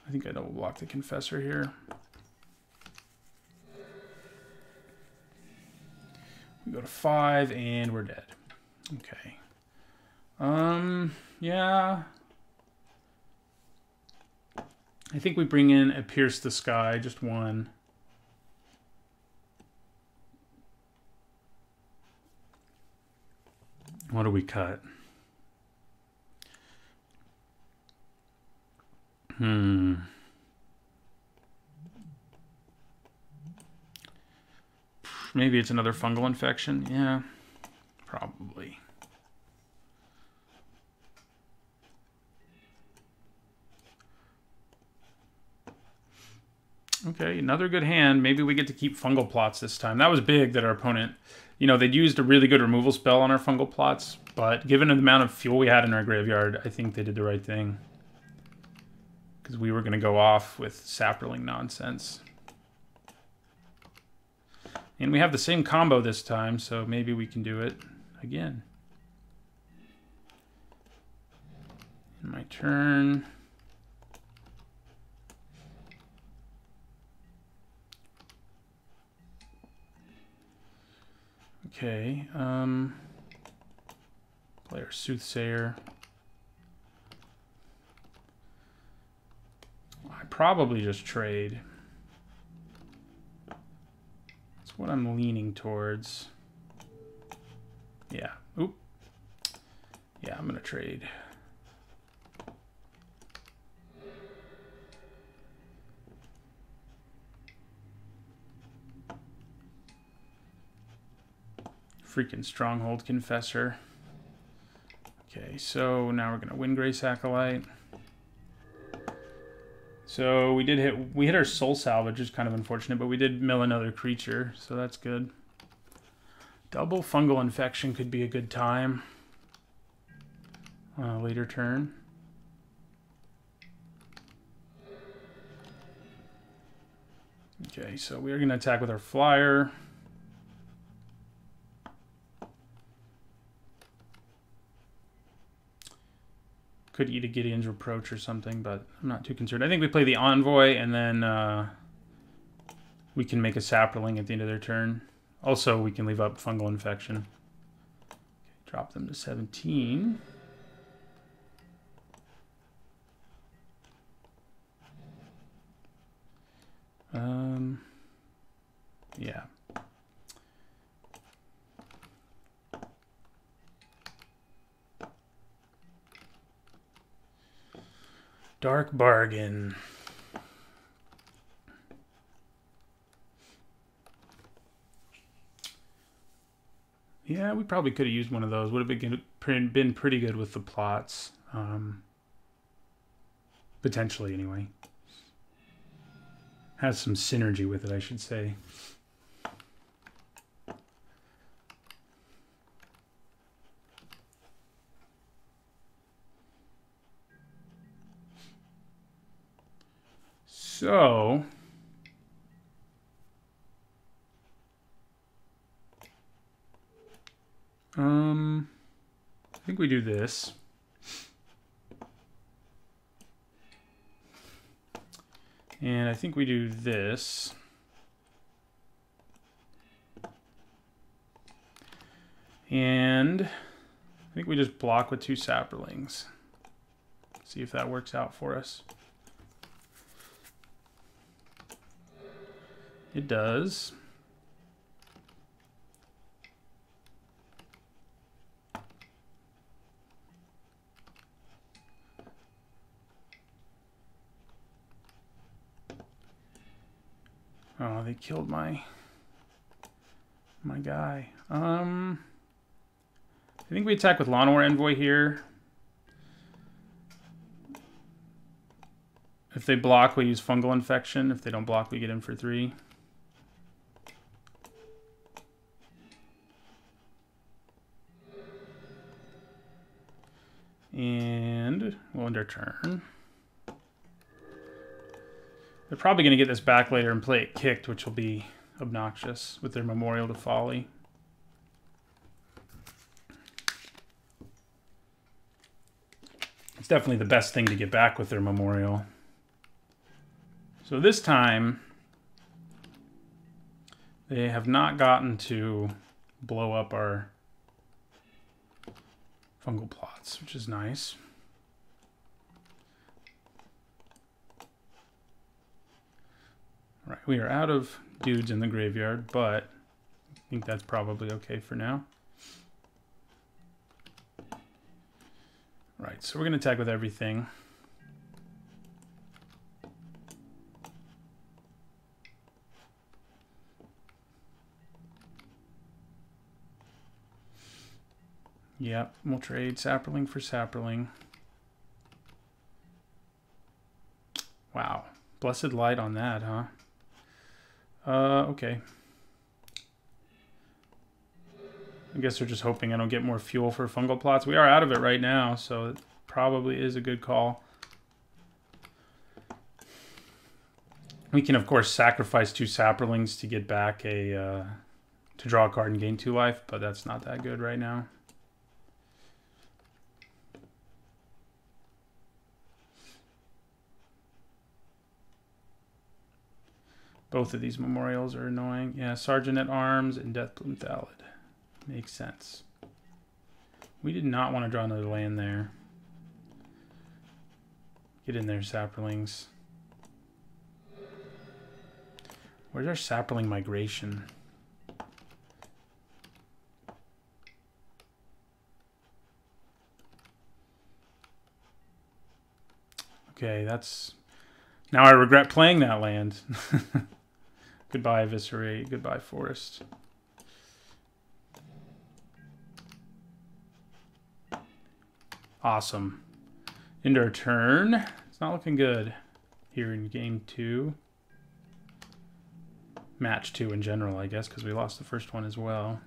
Speaker 1: I think I double blocked the Confessor here. We go to 5 and we're dead. Okay. Yeah. I think we bring in a Pierce the Sky, just one. What do we cut? Maybe it's another fungal infection. Yeah, probably. Okay, another good hand. Maybe we get to keep fungal plots this time. That was big that our opponent, you know, they'd used a really good removal spell on our fungal plots, but given the amount of fuel we had in our graveyard, I think they did the right thing. Because we were going to go off with Saproling nonsense. And we have the same combo this time, so maybe we can do it again. In my turn. Okay, player Soothsayer. I probably just trade. That's what I'm leaning towards. Yeah. Oop. Yeah, I'm gonna trade. Freaking Stronghold Confessor. Okay, so now we're gonna Windgrace Acolyte. So we hit our Soul Salvage, which is kind of unfortunate, but we did mill another creature, so that's good. Double Fungal Infection could be a good time on a later turn. Okay, so we are going to attack with our Flyer. Could eat a Gideon's Reproach or something, but I'm not too concerned. I think we play the Envoy, and then we can make a Saproling at the end of their turn. Also, we can leave up Fungal Infection. Okay, drop them to 17. Yeah. Dark Bargain. Yeah, we probably could have used one of those. Would have been pretty good with the plots. Potentially, anyway. Has some synergy with it, I should say. So, I think we do this. And I think we do this. And I think we just block with 2 saplings. See if that works out for us. It does. Oh, they killed my guy. I think we attack with Lawnmower Envoy here. If they block, we use Fungal Infection. If they don't block, we get in for 3. And we'll end our turn. They're probably going to get this back later and play it kicked, which will be obnoxious with their Memorial to Folly. It's definitely the best thing to get back with their Memorial. So this time, they have not gotten to blow up our fungal plots, which is nice. All right, we are out of dudes in the graveyard, but I think that's probably okay for now. All right, so we're going to attack with everything. Yep, we'll trade Sapperling for Sapperling. Wow, Blessed Light on that, huh? Okay. I guess they're just hoping I don't get more fuel for fungal plots. We are out of it right now, so it probably is a good call. We can, of course, sacrifice 2 Sapperlings to get back a... to draw a card and gain 2 life, but that's not that good right now. Both of these memorials are annoying. Yeah, Sergeant at Arms and Deathbloom Thallid. Makes sense. We did not want to draw another land there. Get in there, Sapperlings. Where's our Sapperling migration? Okay, that's... Now I regret playing that land. Goodbye, Eviscerate. Goodbye, Forest. Awesome. End our turn. It's not looking good here in game 2. Match 2 in general, I guess, because we lost the first one as well.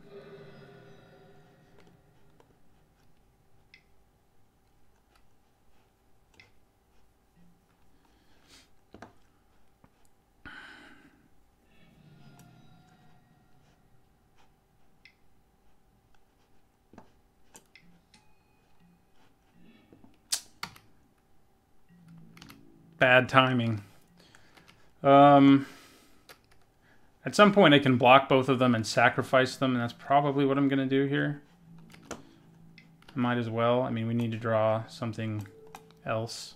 Speaker 1: Bad timing. At some point I can block both of them and sacrifice them, and that's probably what I'm going to do here. I might as well. I mean, we need to draw something else.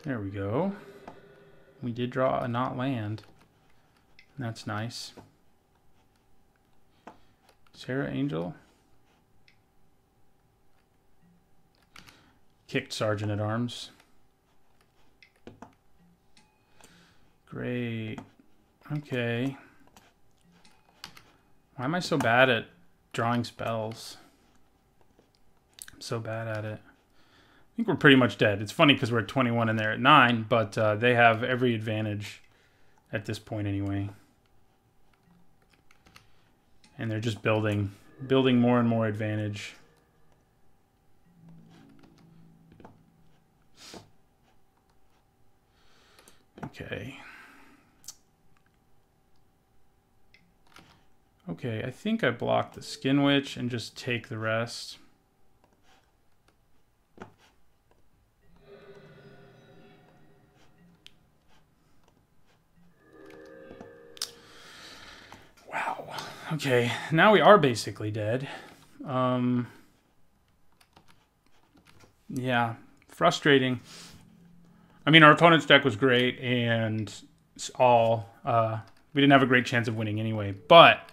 Speaker 1: There we go. We did draw a not land. That's nice. Sarah Angel. Kicked Sergeant at Arms. Great. Okay. Why am I so bad at drawing spells? so bad at it. I think we're pretty much dead. It's funny because we're at 21 and they're at 9, but they have every advantage at this point anyway. And they're just building more and more advantage. Okay. Okay, I think I blocked the Skin Witch and just take the rest. Wow. Okay, now we are basically dead. Yeah, frustrating. I mean, our opponent's deck was great, and we didn't have a great chance of winning anyway, but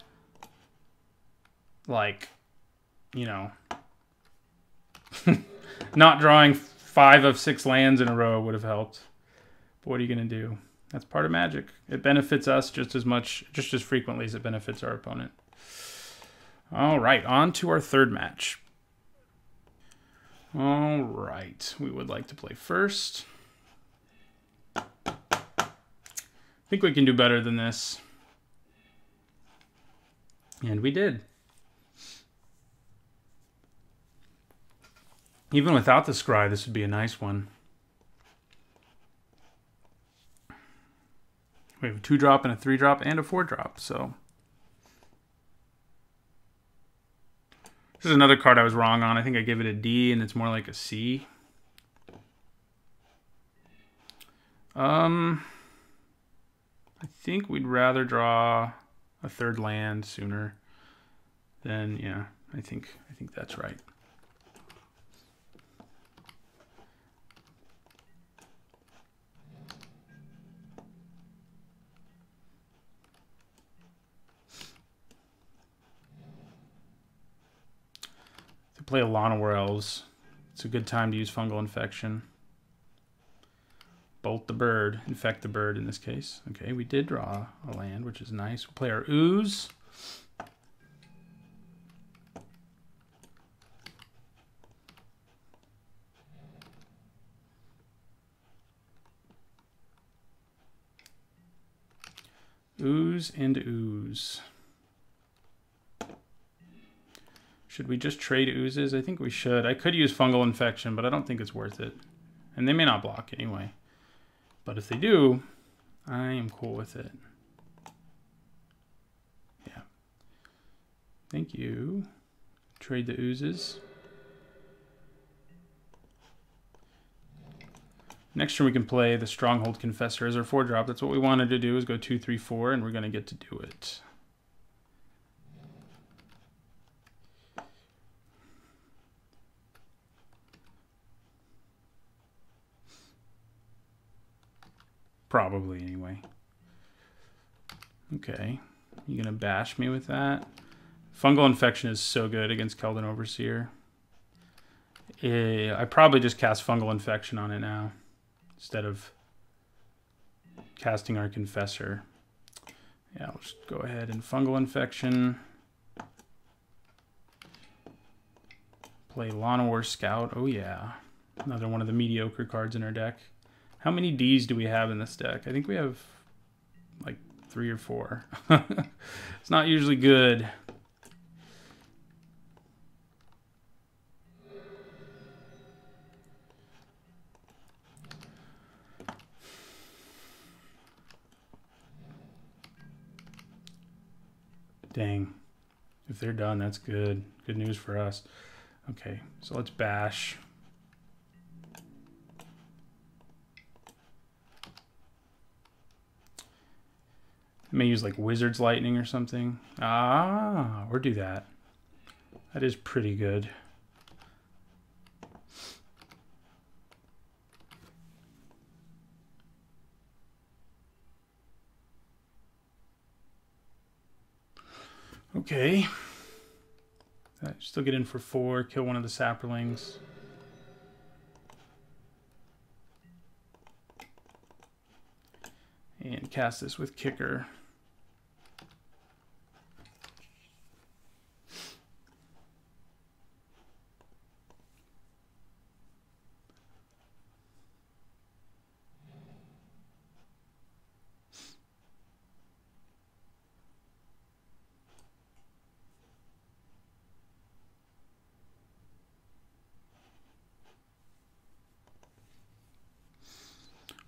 Speaker 1: like, you know, not drawing 5 of 6 lands in a row would have helped. But what are you going to do? That's part of Magic. It benefits us just as frequently as it benefits our opponent. All right, on to our third match. All right, we would like to play first. I think we can do better than this. And we did. Even without the scry, this would be a nice one. We have a 2-drop and a 3-drop and a 4-drop, so. This is another card I was wrong on. I think I gave it a D, and it's more like a C. I think we'd rather draw a 3rd land sooner than, yeah, I think that's right. To play a Llanowar Elves, it's a good time to use Fungal Infection. Bolt the bird, infect the bird in this case. Okay, we did draw a land, which is nice. We'll play our Ooze. Ooze and Ooze. Should we just trade Oozes? I think we should. I could use Fungal Infection, but I don't think it's worth it. And they may not block anyway. But if they do, I am cool with it. Yeah. Thank you. Trade the Oozes. Next turn we can play the Stronghold Confessor as our 4-drop. That's what we wanted to do, is go 2, 3, 4, and we're going to get to do it. Probably, anyway. Okay. You gonna bash me with that? Fungal Infection is so good against Keldon Overseer. I probably just cast Fungal Infection on it now, instead of casting our Confessor. Yeah, let's just go ahead and Fungal Infection. Play Llanowar Scout. Oh yeah. Another one of the mediocre cards in our deck. How many Ds do we have in this deck? I think we have like 3 or 4. It's not usually good. Dang. If they're done, that's good. Good news for us. Okay, so let's bash. I may use like Wizard's Lightning or something. Ah, or do that. That is pretty good. Okay. Still get in for 4, kill one of the Saprolings. And cast this with Kicker.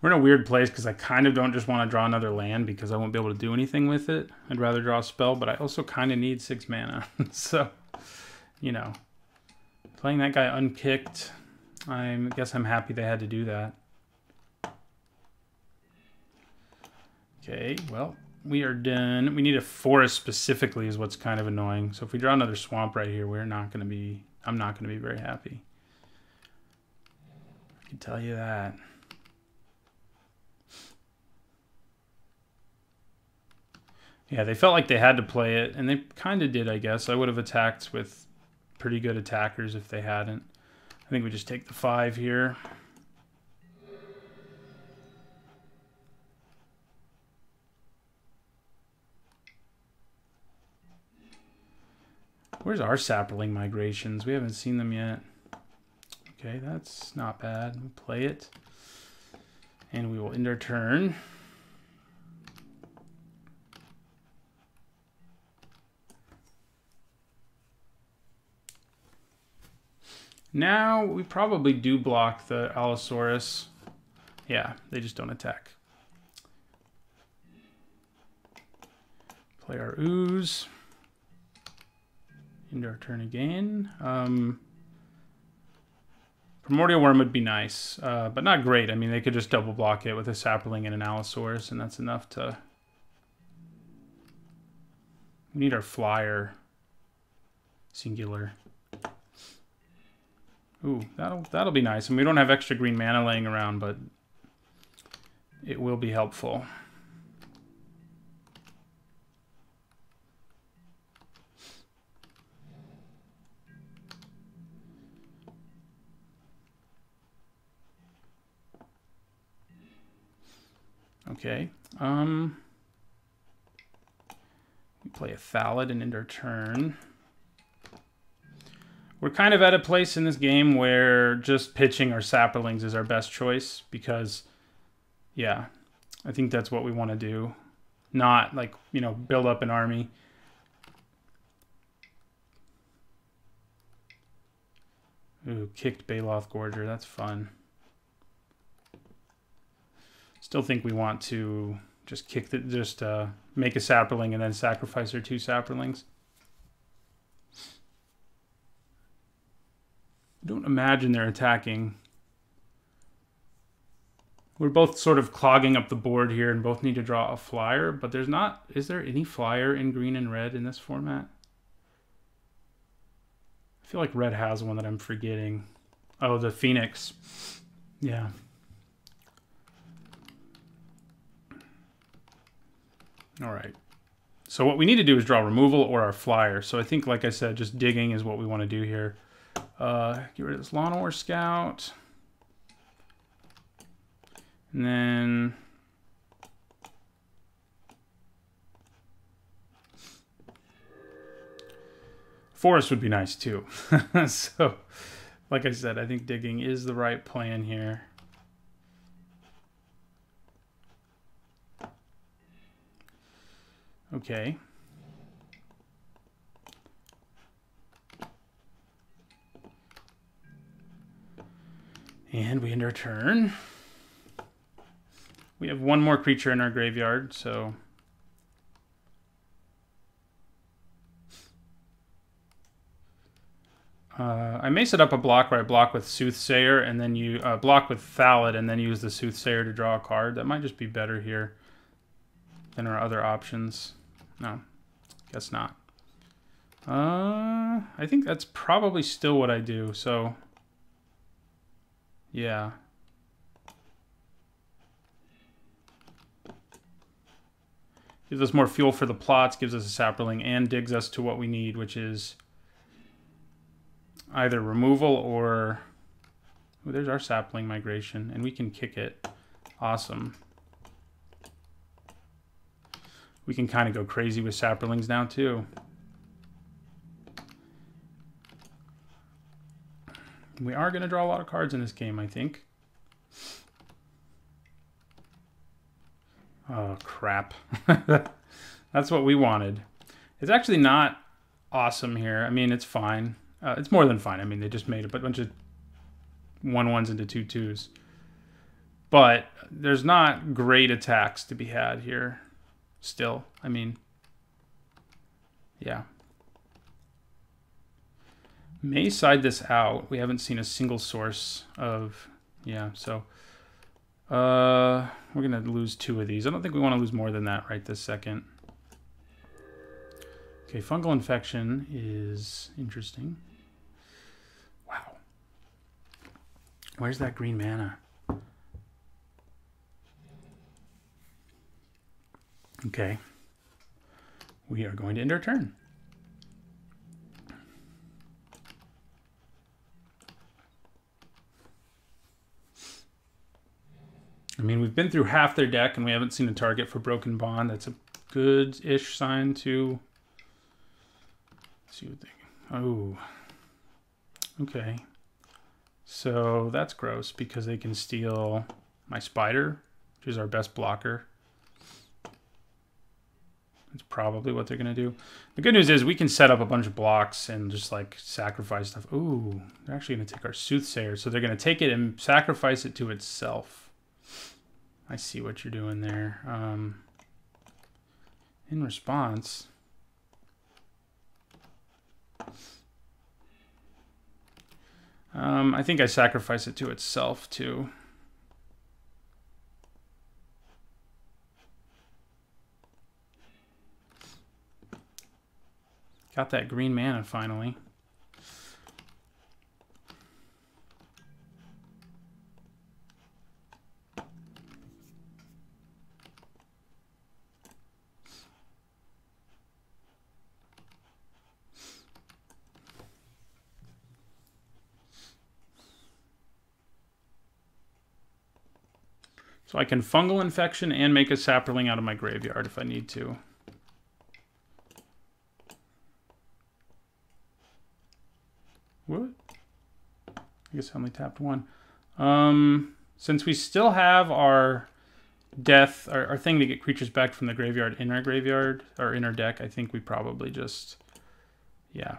Speaker 1: We're in a weird place because I kind of don't just want to draw another land because I won't be able to do anything with it. I'd rather draw a spell, but I also kind of need 6 mana. So, you know, playing that guy unkicked, I guess I'm happy they had to do that. Okay, well, we are done. We need a forest specifically is what's kind of annoying. So if we draw another swamp right here, I'm not going to be very happy. I can tell you that. Yeah, they felt like they had to play it, and they kind of did, I guess. I would have attacked with pretty good attackers if they hadn't. I think we just take the 5 here. Where's our sapling migrations? We haven't seen them yet. Okay, that's not bad. We'll play it. And we will end our turn. Now, we probably do block the Allosaurus. Yeah, they just don't attack. Play our ooze. End our turn again. Primordial Worm would be nice, but not great. I mean, they could just double block it with a sapling and an Allosaurus, and that's enough to... We need our flyer. Singular. Ooh, that'll be nice. And we don't have extra green mana laying around, but it will be helpful. Okay. We play a Thallid and end our turn. We're kind of at a place in this game where just pitching our saplings is our best choice because, yeah, I think that's what we want to do. Not, like, you know, build up an army. Ooh, kicked Baloth Gorger. That's fun. Still think we want to just make a sapling and then sacrifice our 2 saplings. I don't imagine they're attacking. We're both sort of clogging up the board here and both need to draw a flyer, but there's not... Is there any flyer in green and red in this format? I feel like red has one that I'm forgetting. Oh, the Phoenix. Yeah. All right. So what we need to do is draw removal or our flyer. So I think, like I said, just digging is what we want to do here. Get rid of this Lawnmower Scout. And then... Forest would be nice too. So, like I said, I think digging is the right plan here. Okay. And we end our turn. We have one more creature in our graveyard, so... I may set up a block where I block with Soothsayer and then you block with Thallid and then use the Soothsayer to draw a card. That might just be better here than our other options. No, guess not. I think that's probably still what I do, so... Yeah. Gives us more fuel for the plots, gives us a sapling, and digs us to what we need, which is either removal or... Ooh, there's our sapling migration, and we can kick it. Awesome. We can kind of go crazy with saplings now, too. We are going to draw a lot of cards in this game, I think. Oh, crap. That's what we wanted. It's actually not awesome here. I mean, it's fine. It's more than fine. I mean, they just made a bunch of 1-1s into 2-2s. But there's not great attacks to be had here still. I mean, yeah. May side this out. We haven't seen a single source of, yeah, so we're going to lose 2 of these. I don't think we want to lose more than that right this second. Okay, fungal infection is interesting. Wow. Where's that green mana? Okay. We are going to end our turn. I mean, we've been through half their deck and we haven't seen a target for Broken Bond. That's a good-ish sign to see what they... Oh. Okay. So that's gross because they can steal my Spider, which is our best blocker. That's probably what they're going to do. The good news is we can set up a bunch of blocks and just like sacrifice stuff. Ooh, they're actually going to take our Soothsayer. So they're going to take it and sacrifice it to itself. I see what you're doing there. In response, I think I sacrifice it to itself too. Got that green mana finally. So I can fungal infection and make a sapperling out of my graveyard if I need to. What? I guess I only tapped 1. Since we still have our death, our thing to get creatures back from the graveyard in our graveyard, or in our deck, I think we probably just, yeah.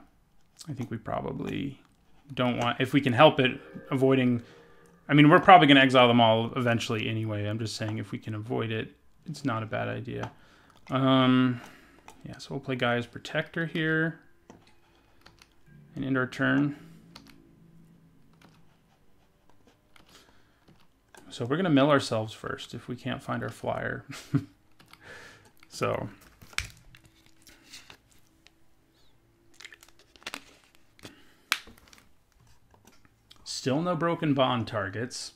Speaker 1: I think we probably don't want, if we can help it, avoiding... I mean, we're probably going to exile them all eventually anyway. I'm just saying if we can avoid it, it's not a bad idea. Yeah, so we'll play Gaia's Protector here. And end our turn. So we're going to mill ourselves first if we can't find our flyer. So... Still no Broken Bond targets.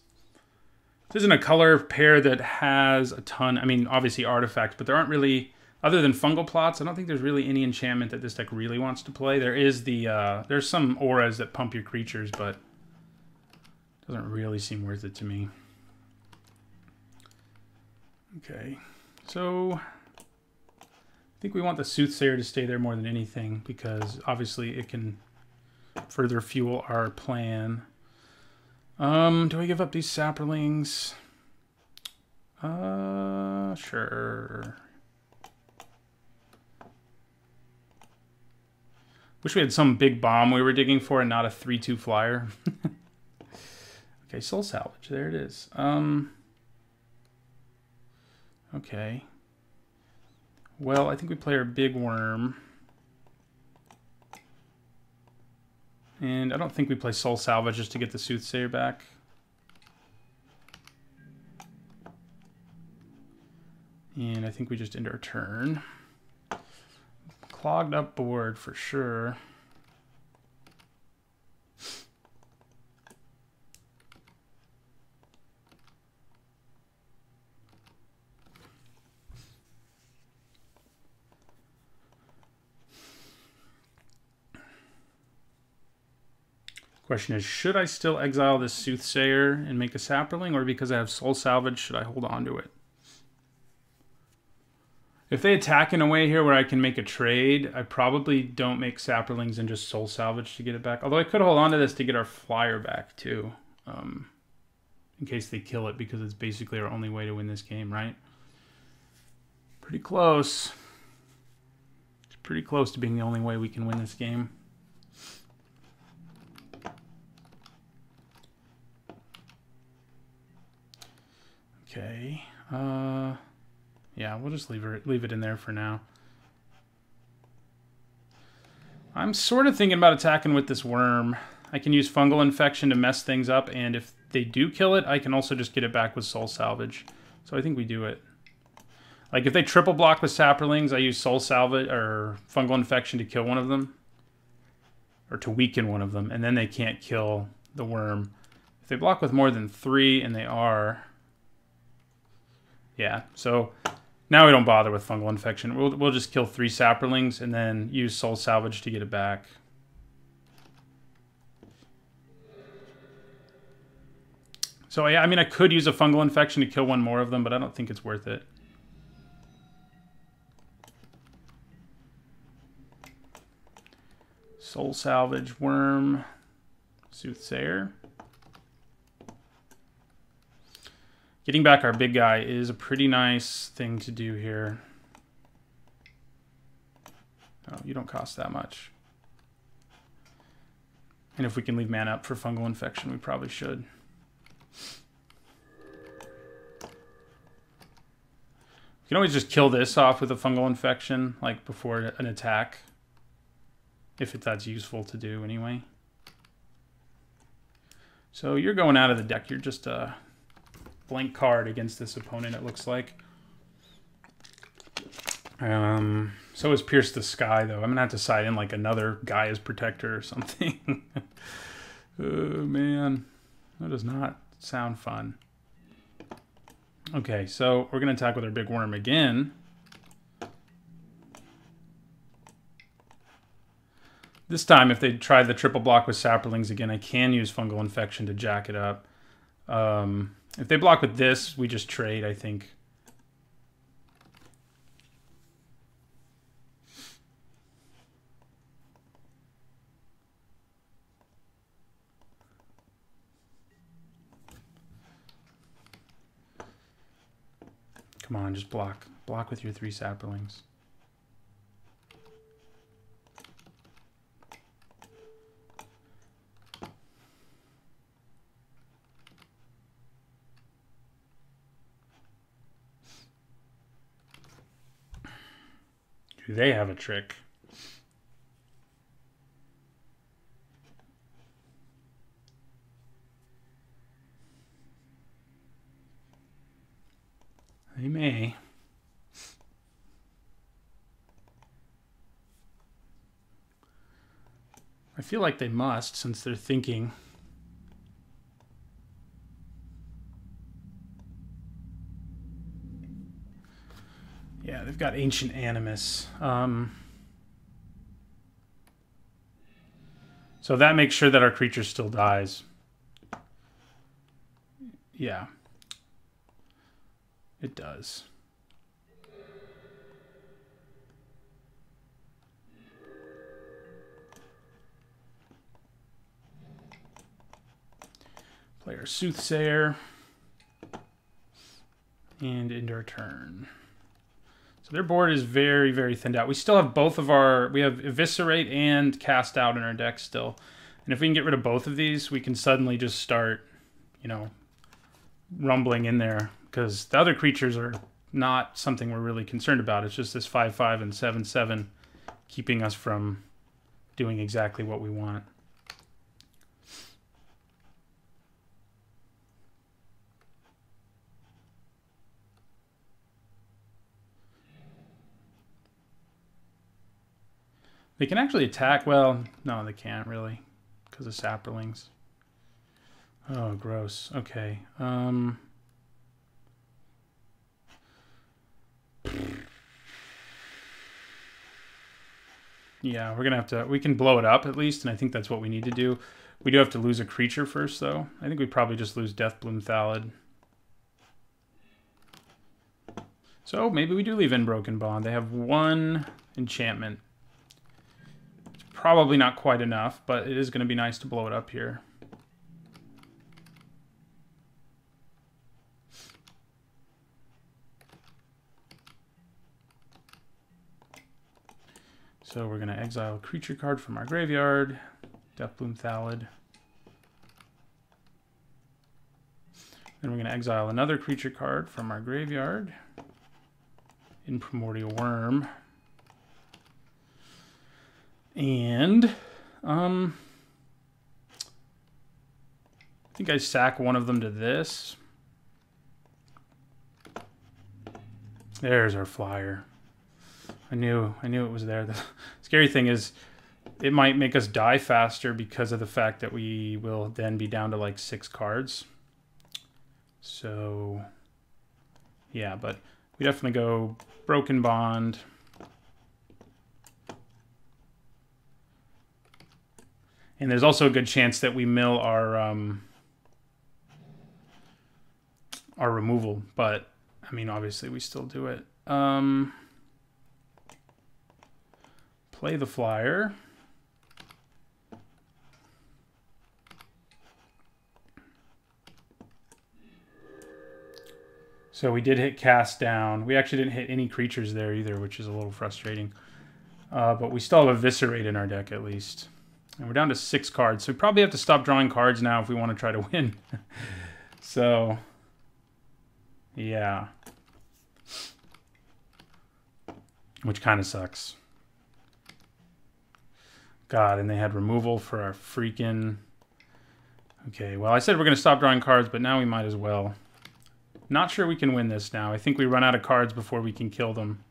Speaker 1: This isn't a color pair that has a ton. I mean, obviously artifacts, but there aren't really, other than fungal plots, I don't think there's really any enchantment that this deck really wants to play. There is the, there's some auras that pump your creatures, but it doesn't really seem worth it to me. Okay, so I think we want the Soothsayer to stay there more than anything because obviously it can further fuel our plan. Do I give up these sapperlings? Sure. Wish we had some big bomb we were digging for and not a 3/2 flyer. Okay, Soul Salvage. There it is. Okay. Well, I think we play our big worm. And I don't think we play Soul Salvage just to get the Soothsayer back. And I think we just end our turn. Clogged up board for sure. Question is, should I still exile this Soothsayer and make a sapperling, or because I have Soul Salvage, should I hold on to it? If they attack in a way here where I can make a trade, I probably don't make sapperlings and just Soul Salvage to get it back. Although I could hold on to this to get our flyer back too, in case they kill it, because it's basically our only way to win this game, right? Pretty close. It's pretty close to being the only way we can win this game. Okay. Yeah, we'll just leave it in there for now. I'm sort of thinking about attacking with this worm. I can use fungal infection to mess things up, and if they do kill it, I can also just get it back with soul salvage. So I think we do it. Like if they triple block with saplings, I use soul salvage or fungal infection to kill one of them. Or to weaken one of them, and then they can't kill the worm. If they block with more than 3, and they are... Yeah, so now we don't bother with fungal infection. We'll just kill 3 saplings and then use soul salvage to get it back. So yeah, I mean, I could use a fungal infection to kill one more of them, but I don't think it's worth it. Soul salvage, worm, soothsayer. Getting back our big guy is a pretty nice thing to do here. Oh, you don't cost that much. And if we can leave mana up for fungal infection, we probably should. You can always just kill this off with a fungal infection, like before an attack. If that's useful to do anyway. So you're going out of the deck. You're just a blank card against this opponent, it looks like. So is Pierce the Sky, though. I'm going to have to side in like another Gaia's Protector or something. Oh, man. That does not sound fun. Okay, so we're going to attack with our big worm again. This time, if they try the triple block with saplings again, I can use fungal infection to jack it up. If they block with this, we just trade, I think. Come on, just block. Block with your 3 saplings. Do they have a trick? They may. I feel like they must, since they're thinking. Yeah, they've got Ancient Animus. So that makes sure that our creature still dies. Yeah. It does. Play our Soothsayer. And end our turn. So their board is very, very thinned out. We still have both of our... We have Eviscerate and Cast Out in our deck still. And if we can get rid of both of these, we can suddenly just start, you know, rumbling in there. Because the other creatures are not something we're really concerned about. It's just this 5/5 and 7/7 keeping us from doing exactly what we want. They can actually attack. Well, no, they can't really because of saplings. Oh, gross. Okay. Yeah, we're going to have to... We can blow it up at least, and I think that's what we need to do. We do have to lose a creature first, though. I think we probably just lose Deathbloom Thallid. So maybe we do leave in Broken Bond. They have 1 enchantment. It's probably not quite enough, but it is going to be nice to blow it up here. So we're going to exile a creature card from our graveyard. Deathbloom Thallid. Then we're going to exile another creature card from our graveyard in Primordial Worm. And I think I sack one of them to this. There's our flyer. I knew it was there. The scary thing is it might make us die faster because of the fact that we will then be down to like 6 cards. So yeah, but we definitely go Broken Bond. And there's also a good chance that we mill our removal, but I mean, obviously we still do it. Play the flyer. So we did hit cast down. We actually didn't hit any creatures there either, which is a little frustrating. But we still have Eviscerate in our deck at least. And we're down to 6 cards. So we probably have to stop drawing cards now if we want to try to win. So, yeah. Which kind of sucks. God, and they had removal for our freaking... Okay, well, I said we're going to stop drawing cards, but now we might as well. Not sure we can win this now. I think we run out of cards before we can kill them.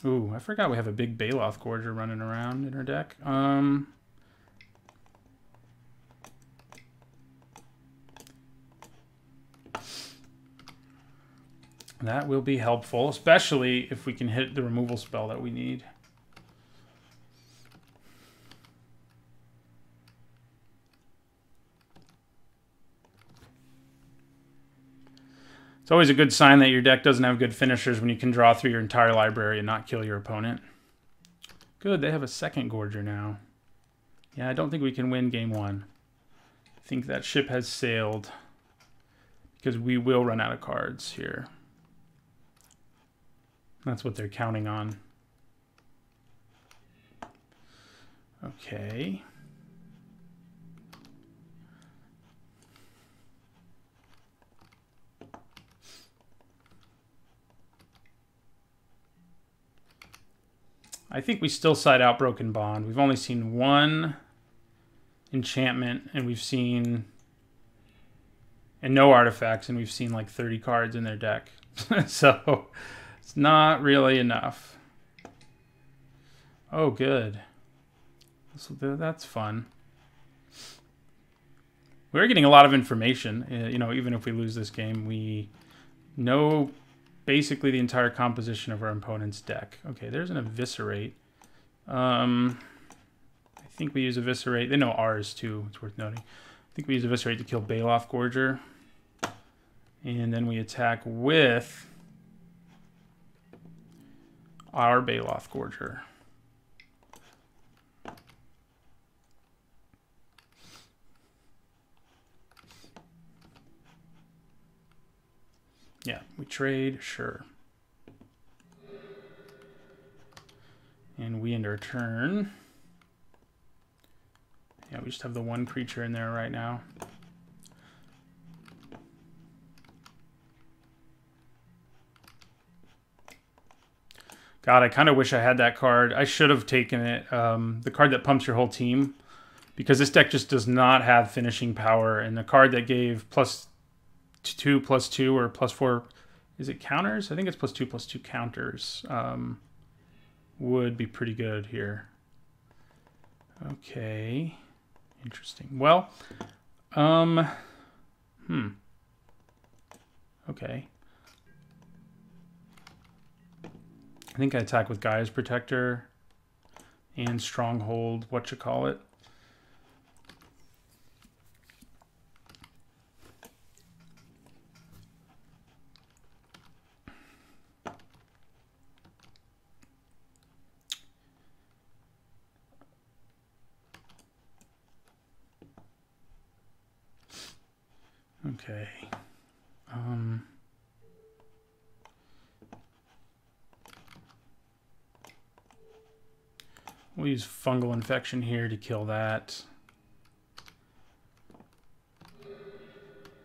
Speaker 1: Ooh, I forgot we have a big Baloth Gorger running around in our deck. That will be helpful, especially if we can hit the removal spell that we need. It's always a good sign that your deck doesn't have good finishers when you can draw through your entire library and not kill your opponent. Good, they have a second Gorger now. Yeah, I don't think we can win game 1. I think that ship has sailed because we will run out of cards here. That's what they're counting on. Okay. I think we still side out Broken Bond. We've only seen 1 enchantment, and we've seen... and no artifacts, and we've seen like 30 cards in their deck. So, it's not really enough. Oh, good. That's fun. We're getting a lot of information. You know, even if we lose this game, we know basically the entire composition of our opponent's deck. Okay, there's an Eviscerate. I think we use Eviscerate. They know ours too, it's worth noting. I think we use Eviscerate to kill Baloth Gorger. And then we attack with our Baloth Gorger. Yeah, we trade, sure. And we end our turn. Yeah, we just have the 1 creature in there right now. God, I kind of wish I had that card. I should have taken it. The card that pumps your whole team. Because this deck just does not have finishing power. And the card that gave +2/+2 or +4, is it counters? I think it's +2/+2 counters. Would be pretty good here. Okay. Interesting. Well, okay. I think I attack with Gaia's Protector and Stronghold, whatchamacallit. Okay. We'll use fungal infection here to kill that.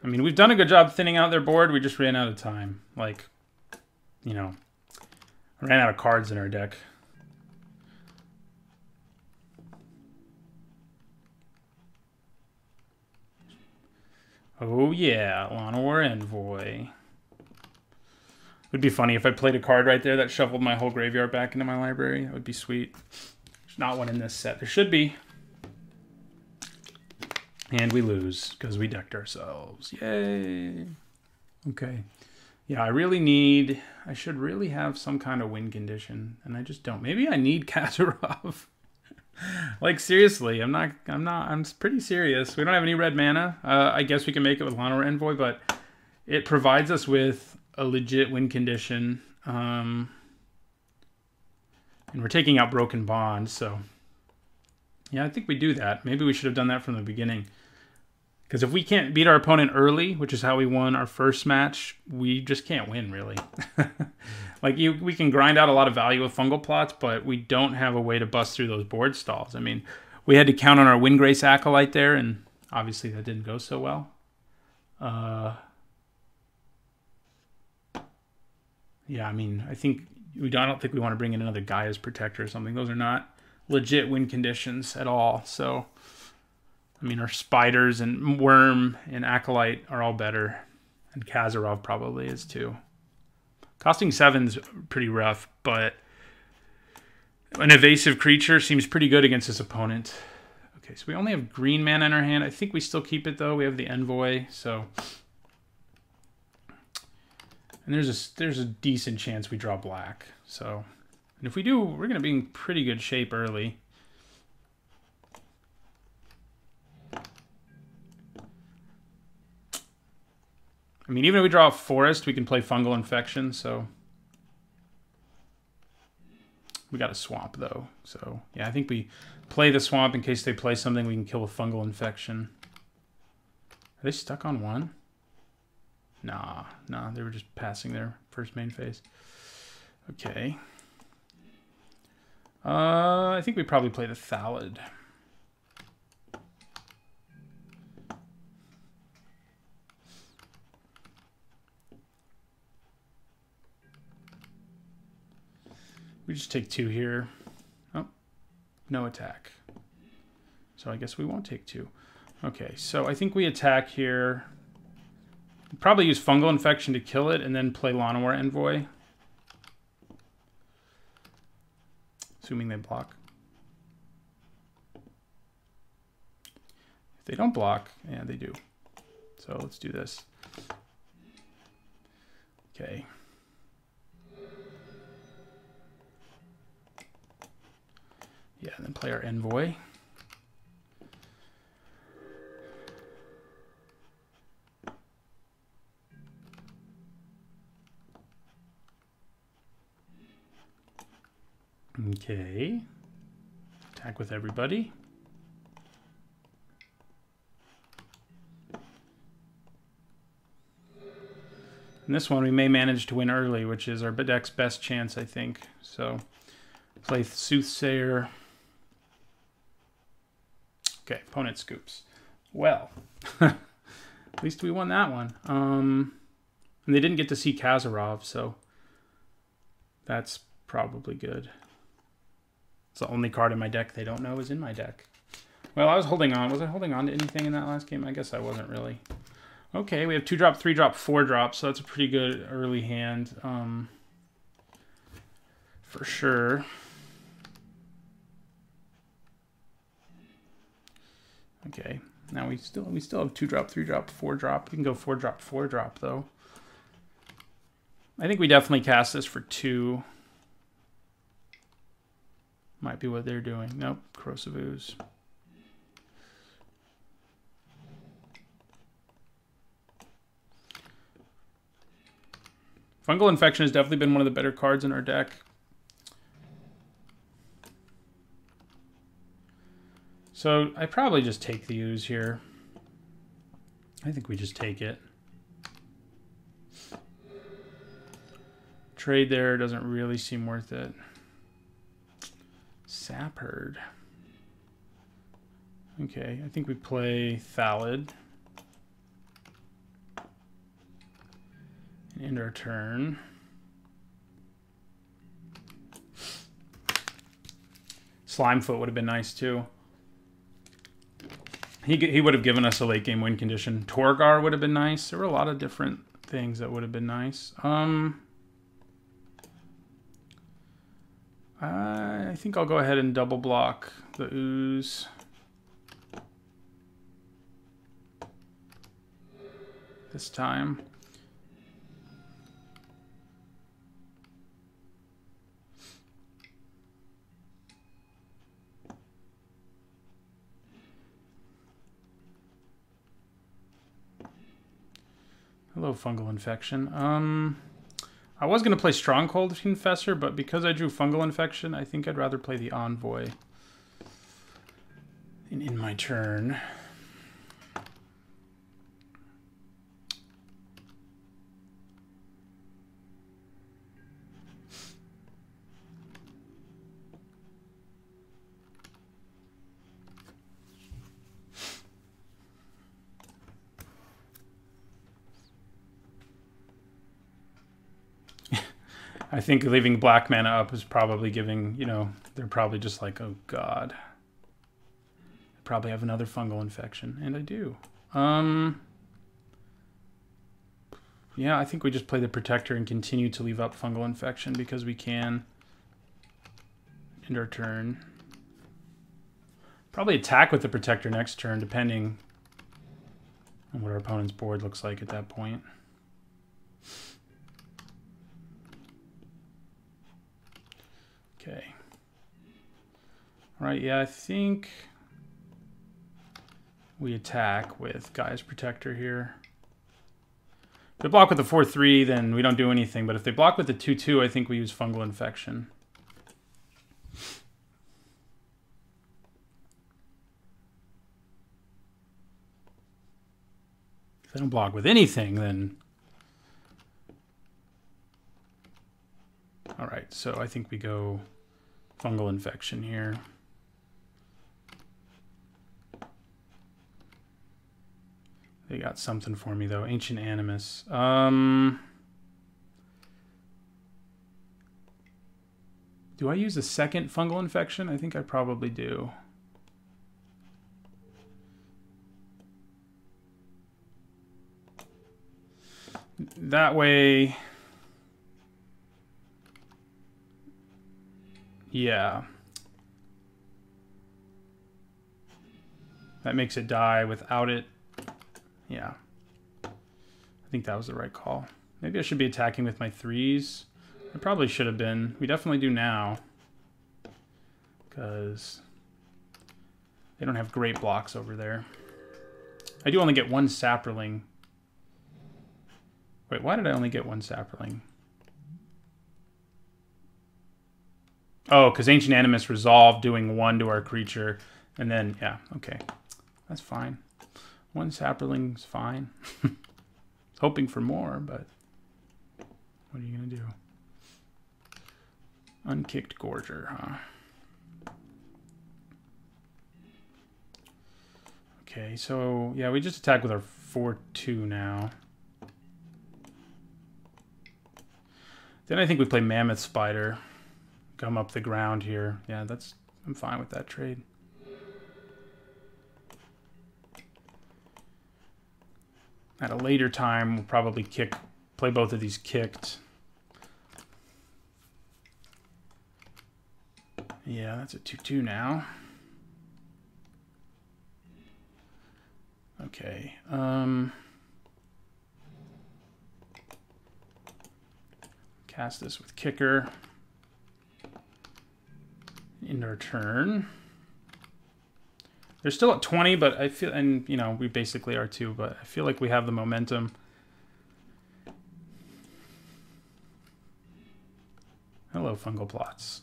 Speaker 1: I mean, we've done a good job thinning out their board. We just ran out of time. Like, you know, ran out of cards in our deck. Oh yeah, Llanowar Envoy. Would be funny if I played a card right there that shuffled my whole graveyard back into my library. That would be sweet. There's not one in this set. There should be. And we lose because we decked ourselves. Yay. Okay. Yeah, I should really have some kind of win condition, and I just don't. Maybe I need Kazarov. Like, seriously, I'm pretty serious. We don't have any red mana. I guess we can make it with Llanowar Envoy, but it provides us with a legit win condition. And we're taking out Broken Bond, so yeah, I think we do that. Maybe we should have done that from the beginning. Because if we can't beat our opponent early, which is how we won our first match, we just can't win, really. Like, we can grind out a lot of value with fungal plots, but we don't have a way to bust through those board stalls. I mean, we had to count on our Windgrace Acolyte there, and obviously that didn't go so well. Yeah, I mean, I don't think we want to bring in another Gaia's Protector or something. Those are not legit win conditions at all, so... I mean, our Spiders and Worm and Acolyte are all better. And Kazarov probably is too. Costing 7's pretty rough, but an evasive creature seems pretty good against this opponent. Okay, so we only have green mana in our hand. I think we still keep it, though. We have the Envoy, so... And there's a decent chance we draw black. So, and if we do, we're going to be in pretty good shape early. I mean, even if we draw a Forest, we can play Fungal Infection, so... We got a Swamp, though. So, yeah, I think we play the Swamp in case they play something we can kill with Fungal Infection. Are they stuck on one? Nah, they were just passing their first main phase. Okay. I think we probably play the Thallid. We just take 2 here. Oh, no attack. So I guess we won't take 2. Okay, so I think we attack here. Probably use Fungal Infection to kill it and then play Llanowar Envoy. Assuming they block. If they don't block, yeah, they do. So let's do this. Okay. Yeah, and then play our Envoy. Okay. Attack with everybody. And this one we may manage to win early, which is our deck's best chance, I think. So, play Soothsayer. Okay, opponent scoops. Well, at least we won that one. And they didn't get to see Kazarov, so that's probably good. It's the only card in my deck they don't know is in my deck. Well, I was holding on. Was I holding on to anything in that last game? I guess I wasn't really. Okay, we have 2-drop, 3-drop, 4-drop, so that's a pretty good early hand. For sure. Okay, now we still have 2-drop, 3-drop, 4-drop. We can go 4-drop, 4-drop though. I think we definitely cast this for 2. Might be what they're doing. Nope, Corrosive Ooze. Fungal Infection has definitely been one of the better cards in our deck. So I probably just take the Ooze here. I think we just take it. Trade there doesn't really seem worth it. Sap Herd. Okay, I think we play Thallid. And end our turn. Slimefoot would have been nice too. He would have given us a late game win condition. Torgar would have been nice. There were a lot of different things that would have been nice. I think I'll go ahead and double block the ooze. This time. Hello, fungal infection. I was going to play Stronghold Confessor, but because I drew fungal infection, I think I'd rather play the Envoy in my turn. I think leaving black mana up is probably giving, you know, they're probably just like, oh god. I probably have another fungal infection, and I do. Yeah, I think we just play the Protector and continue to leave up fungal infection because we can. End our turn. Probably attack with the Protector next turn, depending on what our opponent's board looks like at that point. Okay. All right, yeah, I think we attack with Gaia's Protector here. If they block with the 4/3, then we don't do anything. But if they block with the 2/2, I think we use Fungal Infection. If they don't block with anything, then... All right, so I think we go Fungal Infection here. They got something for me, though. Ancient Animus. Do I use a second Fungal Infection? I think I probably do. That way... Yeah. That makes it die without it. Yeah. I think that was the right call. Maybe I should be attacking with my 3s. I probably should have been. We definitely do now. Because they don't have great blocks over there. I do only get one Saproling. Wait, why did I only get one Saproling? Oh, because Ancient Animus resolved doing 1 to our creature. And then, yeah, okay. That's fine. One Saproling's fine. Hoping for more, but what are you going to do? Unkicked Gorger, huh? Okay, so, yeah, we just attack with our 4/2 now. Then I think we play Mammoth Spider. Come up the ground here. Yeah, I'm fine with that trade. At a later time, we'll probably play both of these kicked. Yeah, that's a 2/2 now. Okay. Cast this with kicker. In our turn. They're still at 20, but I feel, and you know, we basically are too, but I feel like we have the momentum. Hello, Fungal Plots.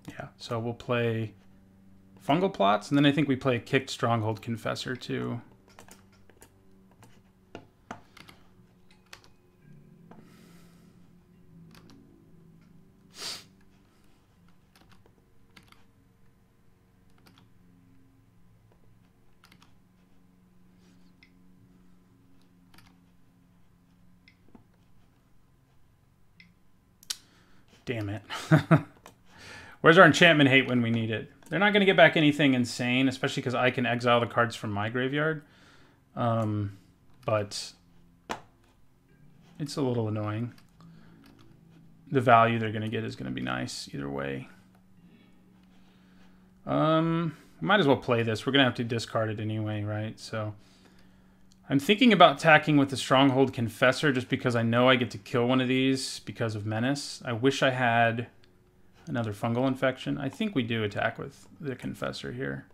Speaker 1: Yeah, so we'll play Fungal Plots, and then I think we play a kicked Stronghold Confessor too. Damn it. Where's our enchantment hate when we need it? They're not going to get back anything insane, especially because I can exile the cards from my graveyard. But it's a little annoying. The value they're going to get is going to be nice either way. Might as well play this. We're going to have to discard it anyway, right? So I'm thinking about attacking with the Stronghold Confessor just because I know I get to kill one of these because of Menace. I wish I had another fungal infection. I think we do attack with the Confessor here.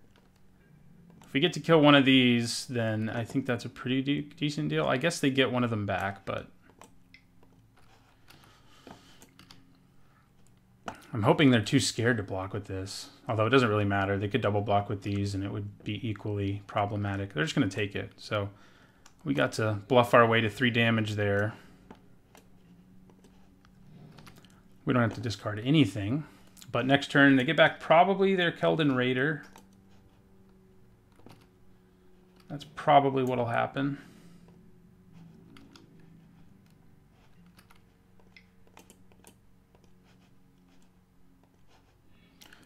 Speaker 1: If we get to kill one of these, then I think that's a pretty decent deal. I guess they get one of them back, but I'm hoping they're too scared to block with this. Although it doesn't really matter. They could double block with these and it would be equally problematic. They're just going to take it. So we got to bluff our way to 3 damage there. We don't have to discard anything. But next turn, they get back probably their Keldon Raider. That's probably what'll happen.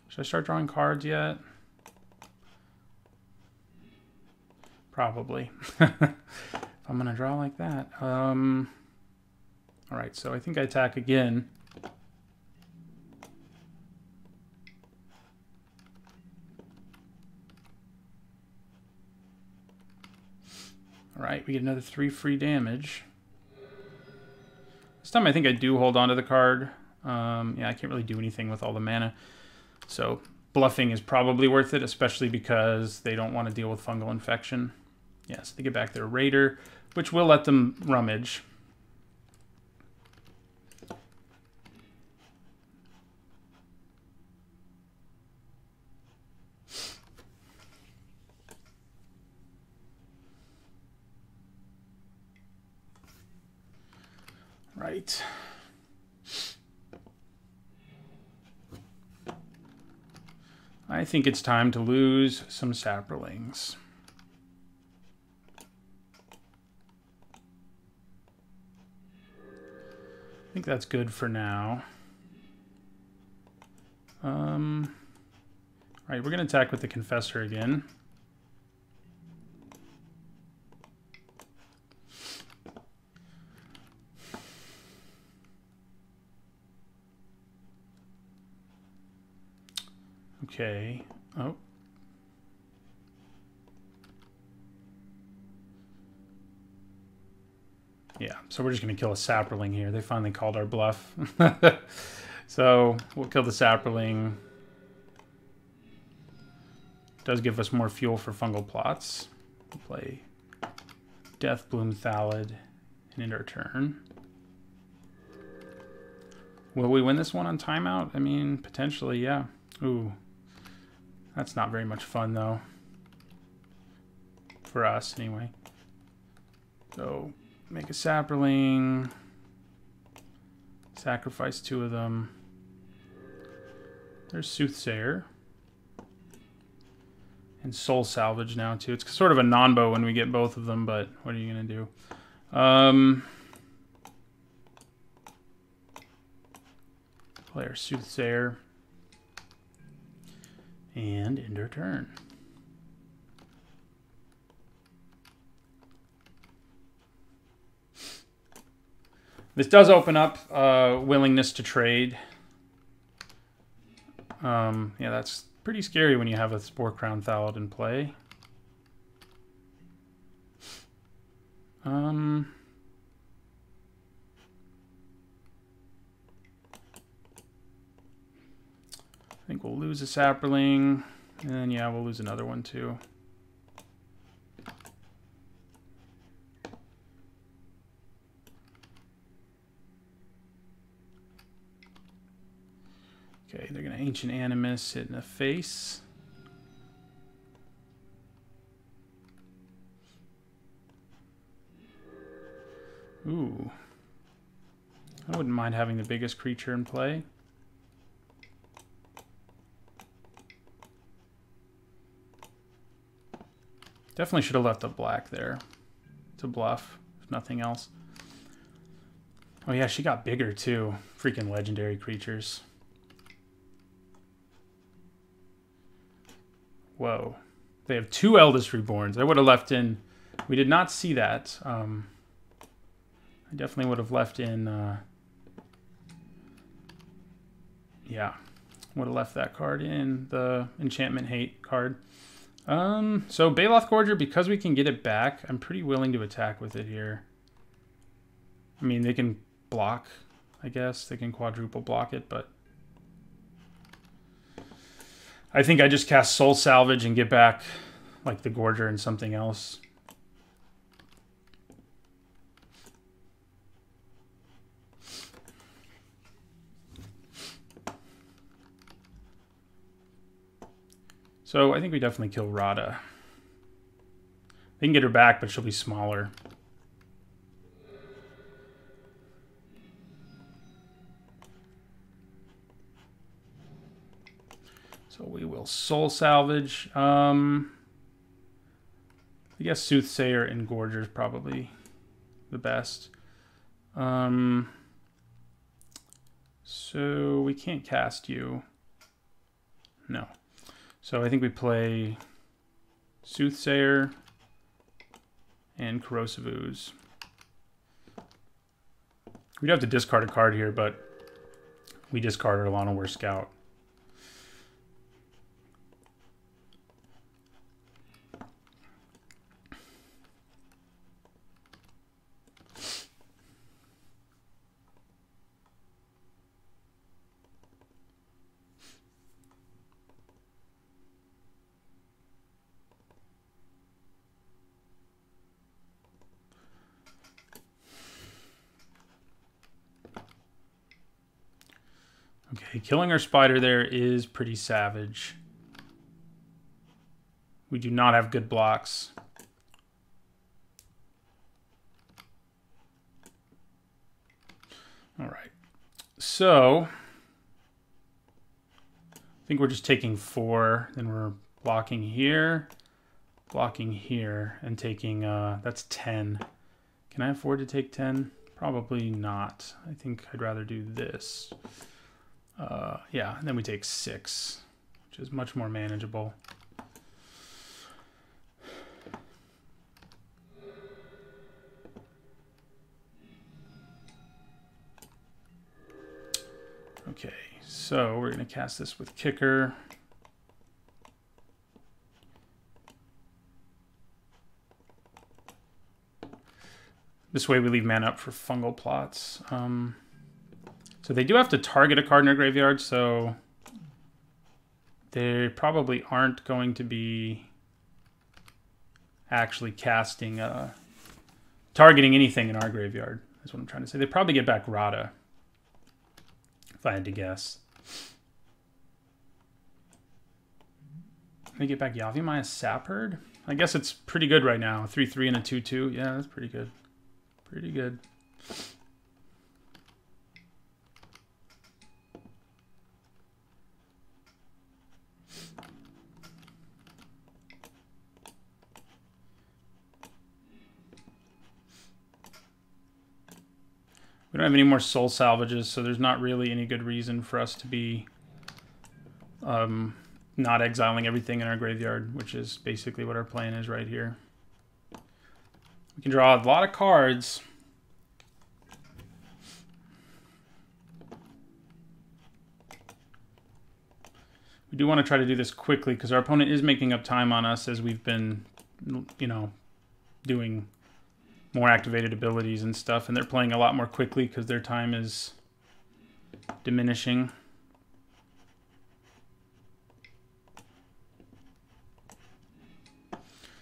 Speaker 1: Should I start drawing cards yet? Probably. If I'm gonna draw like that. All right, so I think I attack again. All right, we get another 3 free damage. This time I think I do hold on to the card. Yeah, I can't really do anything with all the mana. So bluffing is probably worth it, especially because they don't want to deal with fungal infection. Yes, they get back their Raider, which will let them rummage. Right. I think it's time to lose some saprolings. I think that's good for now. All right, we're going to attack with the Confessor again. Okay. Oh. Yeah, so we're just going to kill a Saproling here. They finally called our bluff. So we'll kill the Saproling. Does give us more fuel for fungal plots. We'll play Deathbloom Thallid and end our turn. Will we win this one on timeout? I mean, potentially, yeah. Ooh. That's not very much fun, though. For us, anyway. So, make a Saproling. Sacrifice 2 of them. There's Soothsayer. And Soul Salvage now, too. It's sort of a non-bow when we get both of them, but what are you going to do? Play our Soothsayer. And end our turn. This does open up willingness to trade. Yeah, that's pretty scary when you have a Spore Crown Thallid in play. I think we'll lose a Saproling, and then, yeah, we'll lose another one, too. Okay, they're going to Ancient Animus, hit in the face. Ooh. I wouldn't mind having the biggest creature in play. Definitely should have left a black there to bluff, if nothing else. Oh yeah, she got bigger too. Freaking legendary creatures. Whoa. They have 2 Eldest Reborns. I would have left in... We did not see that. I definitely would have left in... yeah. Would have left that card in the Enchantment Hate card. So Baloth Gorger, because we can get it back, I'm pretty willing to attack with it here. I mean, they can block, I guess. They can quadruple block it, but... I think I just cast Soul Salvage and get back, like, the Gorger and something else. So I think we definitely kill Rada. They can get her back, but she'll be smaller. So we will Soul Salvage. I guess Soothsayer and Gorger is probably the best. So we can't cast you. No. So I think we play Soothsayer and Corrosive Ooze. We'd have to discard a card here, but we discarded Alana War Scout. Okay, killing our spider there is pretty savage. We do not have good blocks. All right. So, I think we're just taking 4. Then we're blocking here, and taking, that's 10. Can I afford to take 10? Probably not. I think I'd rather do this. Yeah, and then we take 6, which is much more manageable. Okay, so we're going to cast this with Kicker. This way we leave mana up for fungal plots. So they do have to target a card in their graveyard, so they probably aren't going to be actually casting, targeting anything in our graveyard, is what I'm trying to say. They probably get back Rada, if I had to guess. They get back Yavimaya Sapherd? I guess it's pretty good right now. 3/3 and a 2/2. Yeah, that's pretty good. Pretty good. We don't have any more soul salvages, so there's not really any good reason for us to be not exiling everything in our graveyard, which is basically what our plan is right here. We can draw a lot of cards. We do want to try to do this quickly because our opponent is making up time on us as we've been, you know, doing more activated abilities and stuff, and they're playing a lot more quickly because their time is diminishing.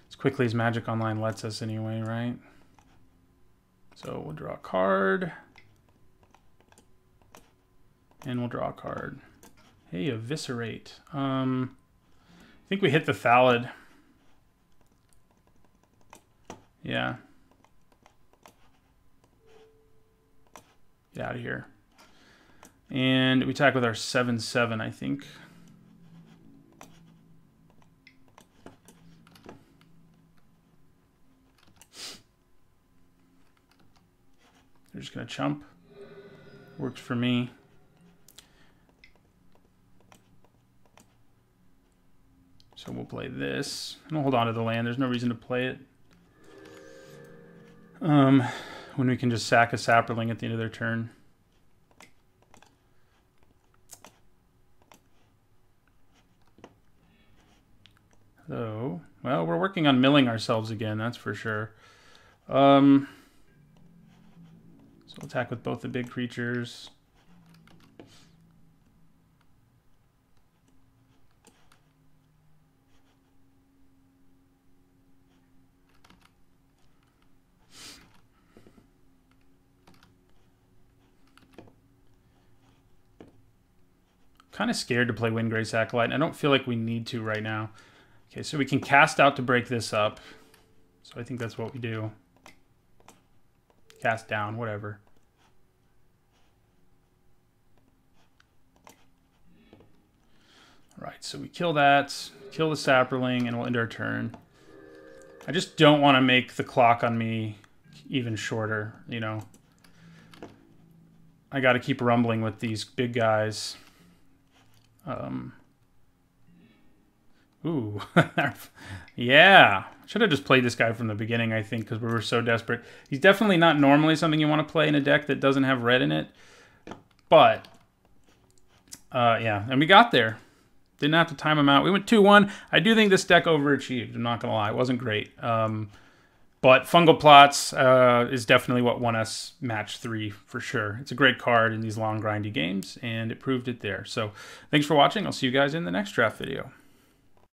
Speaker 1: As quickly as Magic Online lets us anyway, right? So we'll draw a card. And we'll draw a card. Hey, Eviscerate. I think we hit the Thallid. Yeah. Get out of here. And we attack with our 7/7, I think. They're just going to chump. Works for me. So we'll play this. And we'll hold on to the land. There's no reason to play it. When we can just sack a Saproling at the end of their turn. So, well, we're working on milling ourselves again, that's for sure. So we'll attack with both the big creatures. Kind of scared to play Windgrace Acolyte. I don't feel like we need to right now. Okay, so we can cast out to break this up. So I think that's what we do. Cast down, whatever. All right, so we kill that, kill the Saproling, and we'll end our turn. I just don't want to make the clock on me even shorter, you know. I got to keep rumbling with these big guys. Ooh, yeah. Should have just played this guy from the beginning, I think, because we were so desperate. He's definitely not normally something you want to play in a deck that doesn't have red in it. But, yeah, and we got there. Didn't have to time him out. We went 2-1. I do think this deck overachieved. I'm not going to lie. It wasn't great. But Fungal Plots is definitely what won us match 3 for sure. It's a great card in these long, grindy games, and it proved it there. So thanks for watching. I'll see you guys in the next draft video.